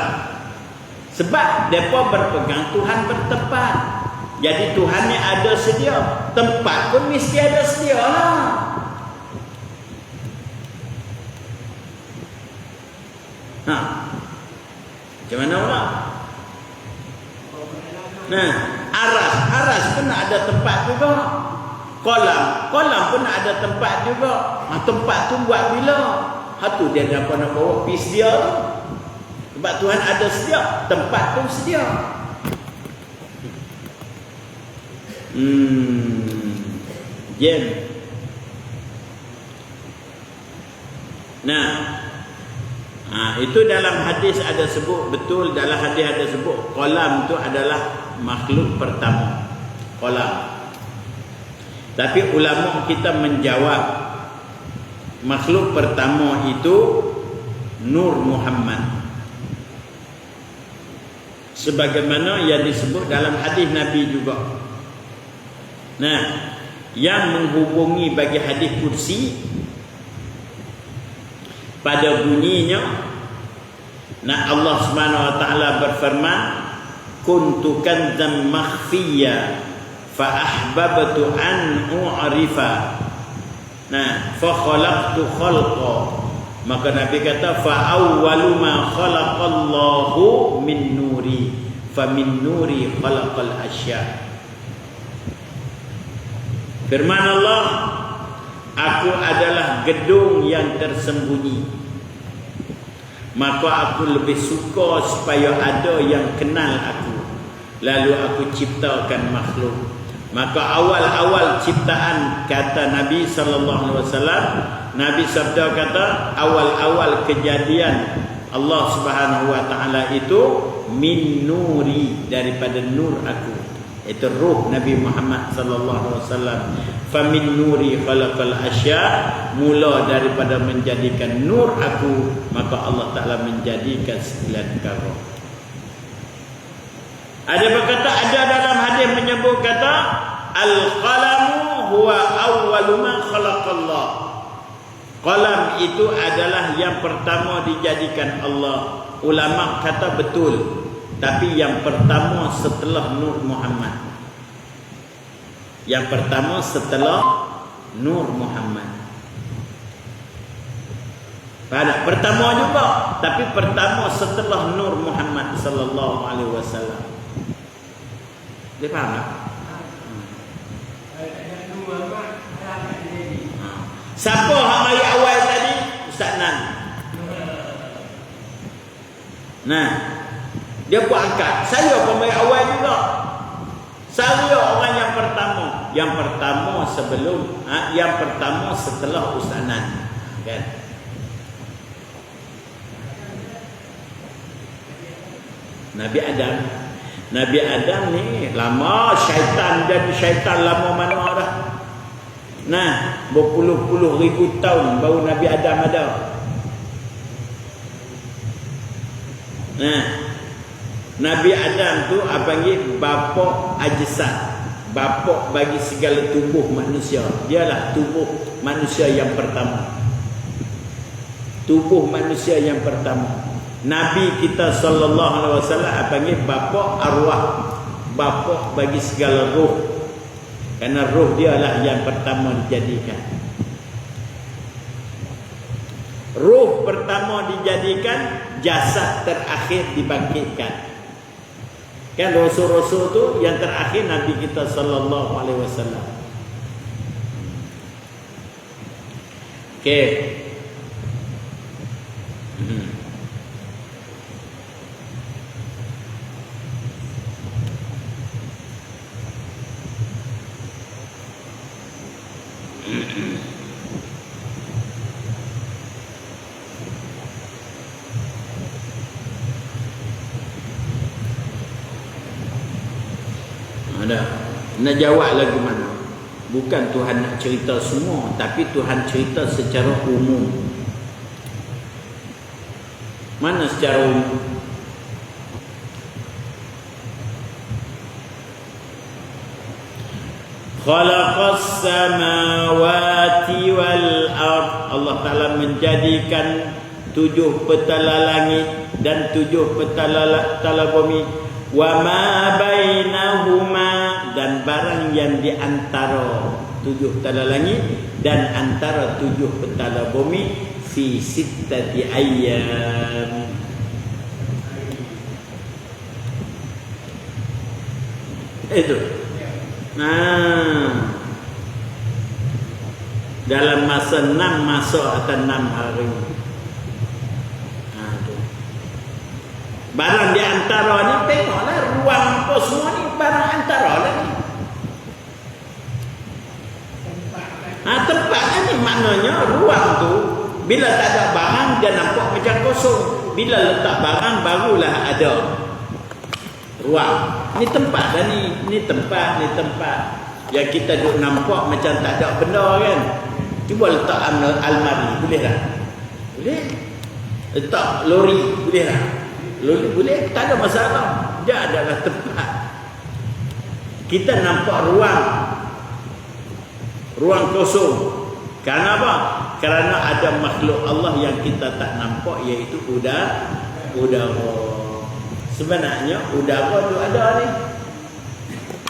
Sebab mereka berpegang Tuhan bertempat. Jadi Tuhan ni ada sedia. Tempat pun mesti ada sedia lah. Macam mana pula? Nah, aras pun nak ada tempat juga. Kolam pun nak ada tempat juga. Tempat tu buat bila? Tu dia nak bawa pergi sedia tu. Sebab Tuhan ada sedia, tempat pun sedia. Jen. Itu dalam hadis ada sebut, betul dalam hadis ada sebut kolam itu adalah makhluk pertama. Kolam. Tapi ulama kita menjawab makhluk pertama itu Nur Muhammad. Sebagaimana yang disebut dalam hadis Nabi juga. Yang menghubungi bagi hadis kursi pada bunyinya, Allah Subhanahu wa taala berfirman, kuntu kanzan makhfiyya fa ahbabtu an u'rifa fa khalaqtu khalqa. Maka Nabi kata fa awwalu ma khalaqallahu min nuri fa min nuri khalaqal asya. Firman Allah, aku adalah gedung yang tersembunyi, maka aku lebih suka supaya ada yang kenal aku, lalu aku ciptakan makhluk. Maka awal-awal ciptaan, kata Nabi SAW, Nabi sabda kata, awal-awal kejadian Allah Subhanahu wa taala itu min nuri, daripada nur aku, itu ruh Nabi Muhammad sallallahu alaihi wasallam. Fa min nuri khalaqal asya, mula daripada menjadikan nur aku, maka Allah Taala menjadikan segala perkara. Ada berkata, ada dalam hadis menyebut kata al-qalamu huwa awwalu ma khalaqallah. Qalam itu adalah yang pertama dijadikan Allah. Ulama kata betul, tapi yang pertama setelah Nur Muhammad. Yang pertama setelah Nur Muhammad. Pada pertama juga, tapi pertama setelah Nur Muhammad sallallahu alaihi wasallam. Dia faham tak? Siapa hak mari awal tadi? Ustaz Nan. Dia buat angkat. Saya pun mari awal juga. Saya orang yang pertama. Yang pertama sebelum, yang pertama setelah Ustaz Nan. Kan? Nabi Adam. Nabi Adam ni lama syaitan, jadi syaitan lama mana dah. Berpuluh-puluh ribu tahun baru Nabi Adam ada. Nabi Adam tu panggil bapa ajsad, bapa bagi segala tubuh manusia. Dialah tubuh manusia yang pertama. Tubuh manusia yang pertama. Nabi kita sallallahu alaihi wasallam panggil bapa arwah, bapa bagi segala roh. Kerana roh dialah yang pertama dijadikan. Roh pertama dijadikan, jasad terakhir dibangkitkan. Kan rasul-rasul tu yang terakhir Nabi kita sallallahu alaihi wasallam. Okey. Nak jawab lagu mana? Bukan Tuhan nak cerita semua, tapi Tuhan cerita secara umum. Mana secara umum? Khalaqas samawati wal ard. Allah Ta'ala menjadikan 7 petala langit dan 7 petala bumi. Wa ma bainahuma, dan barang yang di antara 7 petala langit dan antara 7 petala bumi, fi sittati ayyam. Itu. Dalam masa 6 masa atau 6 hari. Barang di antara ni, tengoklah ruang apa semua ni, barang antara lah ni. Tempatnya ni maknanya ruang tu, bila tak ada barang dia nampak macam kosong. Bila letak barang barulah ada ruang. Ni tempat dah ni. Ni tempat. Yang kita duk nampak macam tak ada benda kan. Cuba letak almari, boleh tak? Boleh. Letak lori, boleh tak? Lori boleh, tak ada masalah. Dia adalah tempat. Kita nampak ruang kosong. Kerana apa? Kerana ada makhluk Allah yang kita tak nampak, iaitu udara. Sebenarnya udara tu ada ni.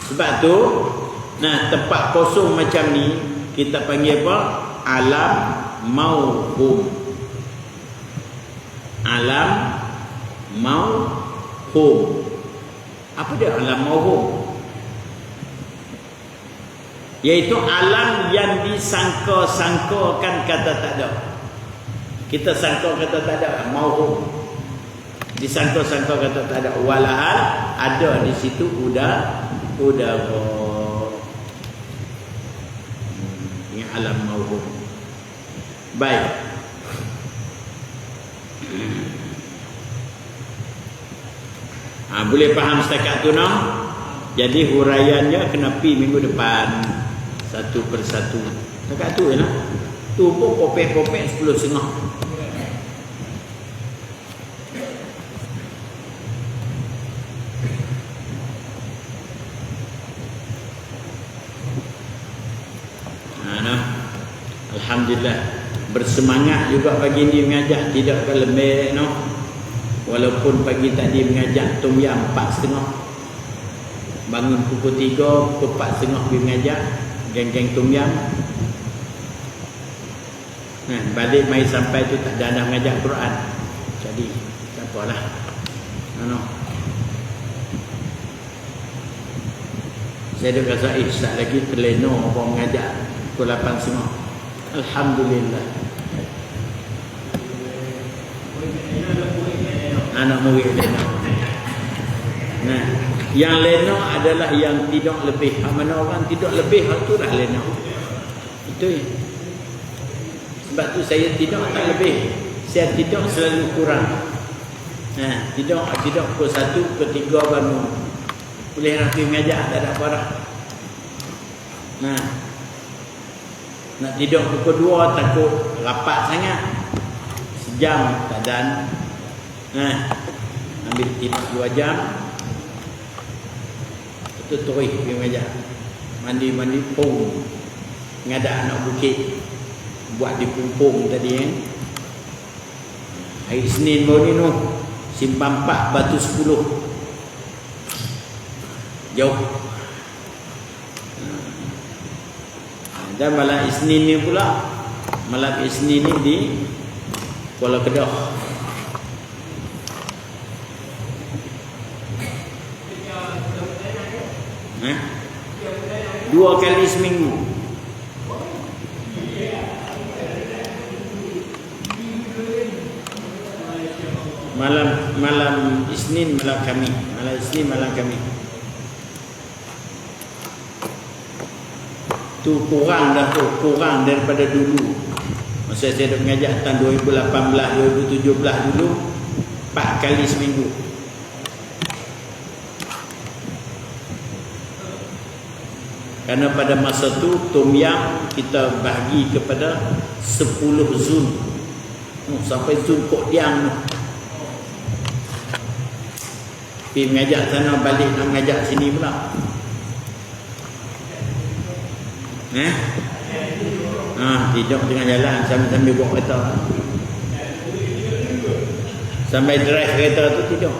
Sebab tu, tempat kosong macam ni kita panggil apa? Alam mauhum. Alam mauhum. Apa dia alam mauhum? Iaitu alam yang disangka-sangkakan kata tak ada. Kita sangka kata tak ada, mauhum. Disangka-sangka kata tak ada, walahal ada di situ udara. Ini alam mauhum. Baik. Boleh faham setakat tu no? Jadi huraiannya kena pi minggu depan satu persatu. Setakat tu ya. Tu pun popek-popek 10.5. Alhamdulillah, bersemangat juga pagi ni mengajar, tidak ke lembek no. Walaupun pagi tadi mengajar Tom Yam 4.30. Bangun pukul 3, pukul 4.30 pergi mengajar geng-geng Tom Yam. Balik mai sampai tu tak ada mengajar Quran. Jadi tak apalah. Saya dah rasa tak lagi terlena apa mengajar pukul 8.30. Alhamdulillah. Anak murid lena. Yang lena adalah yang tidak lebih. Mana orang tidak lebih, itu dah lena. Itu. Sebab tu saya tidak tak lebih. Saya tidak selalu kurang. Tidak pukul 1, pukul 3 bangun. Boleh rapi mengajar, tak ada apa dah. Nak tidur pukul 2 takut rapat sangat. Sejam tak dan. Ambil tidur 2 jam. Itu terus pergi mengajar. Mandi pung. Ngadak anak bukit. Buat di pumpung tadi Hari Senin baru ni Simpang 4 Batu 10. Jauh. Dan malam Isnin ni pula, malam Isnin ni di Kuala Kedah. Dua kali seminggu. Malam Isnin, malam Khamis. Malam Isnin, malam Khamis. Tu kurang dah tu, kurang daripada dulu. Masa saya dah mengajar tahun 2018, 2017 dulu 4 kali seminggu. Karena pada masa tu Tom Yam kita bahagi kepada 10 zon. Sampai zon Kok Diang tu. Pergi mengajar sana, balik nak mengajar sini pula. Tidur tengah jalan sambil buat kereta. Sampai drive kereta tu tidur.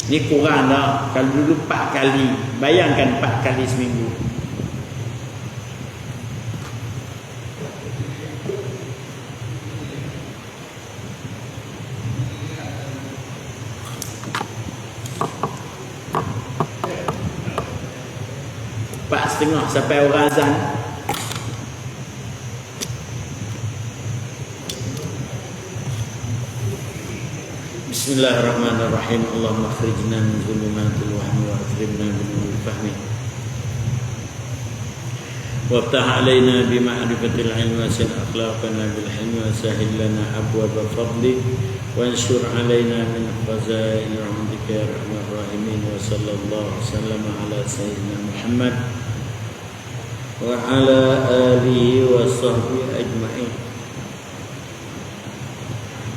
Ni kurang dah. Kalau dulu 4 kali. Bayangkan 4 kali seminggu. Setengah sampai orang azan. Bismillahirrahmanirrahim. Allahumma akhrijna min dhulumatil wahmi wa akrimna min nuril fahmi. Waftah alaina bima'rifatil ilmi wa sin akhlaqana bil hilmi wa sahil lana abwaab fadlik wa anshur alaina min khazain rahmatika ya arhamar rahimin. Wa sallallahu sallama ala sayyidina Muhammad wa ala alihi wa sahbihi ajma'in.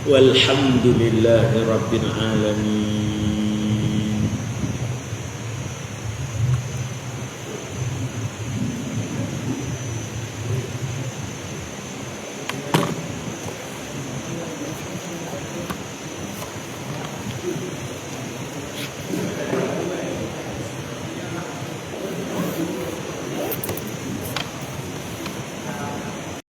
Walhamdulillahi rabbil alamin.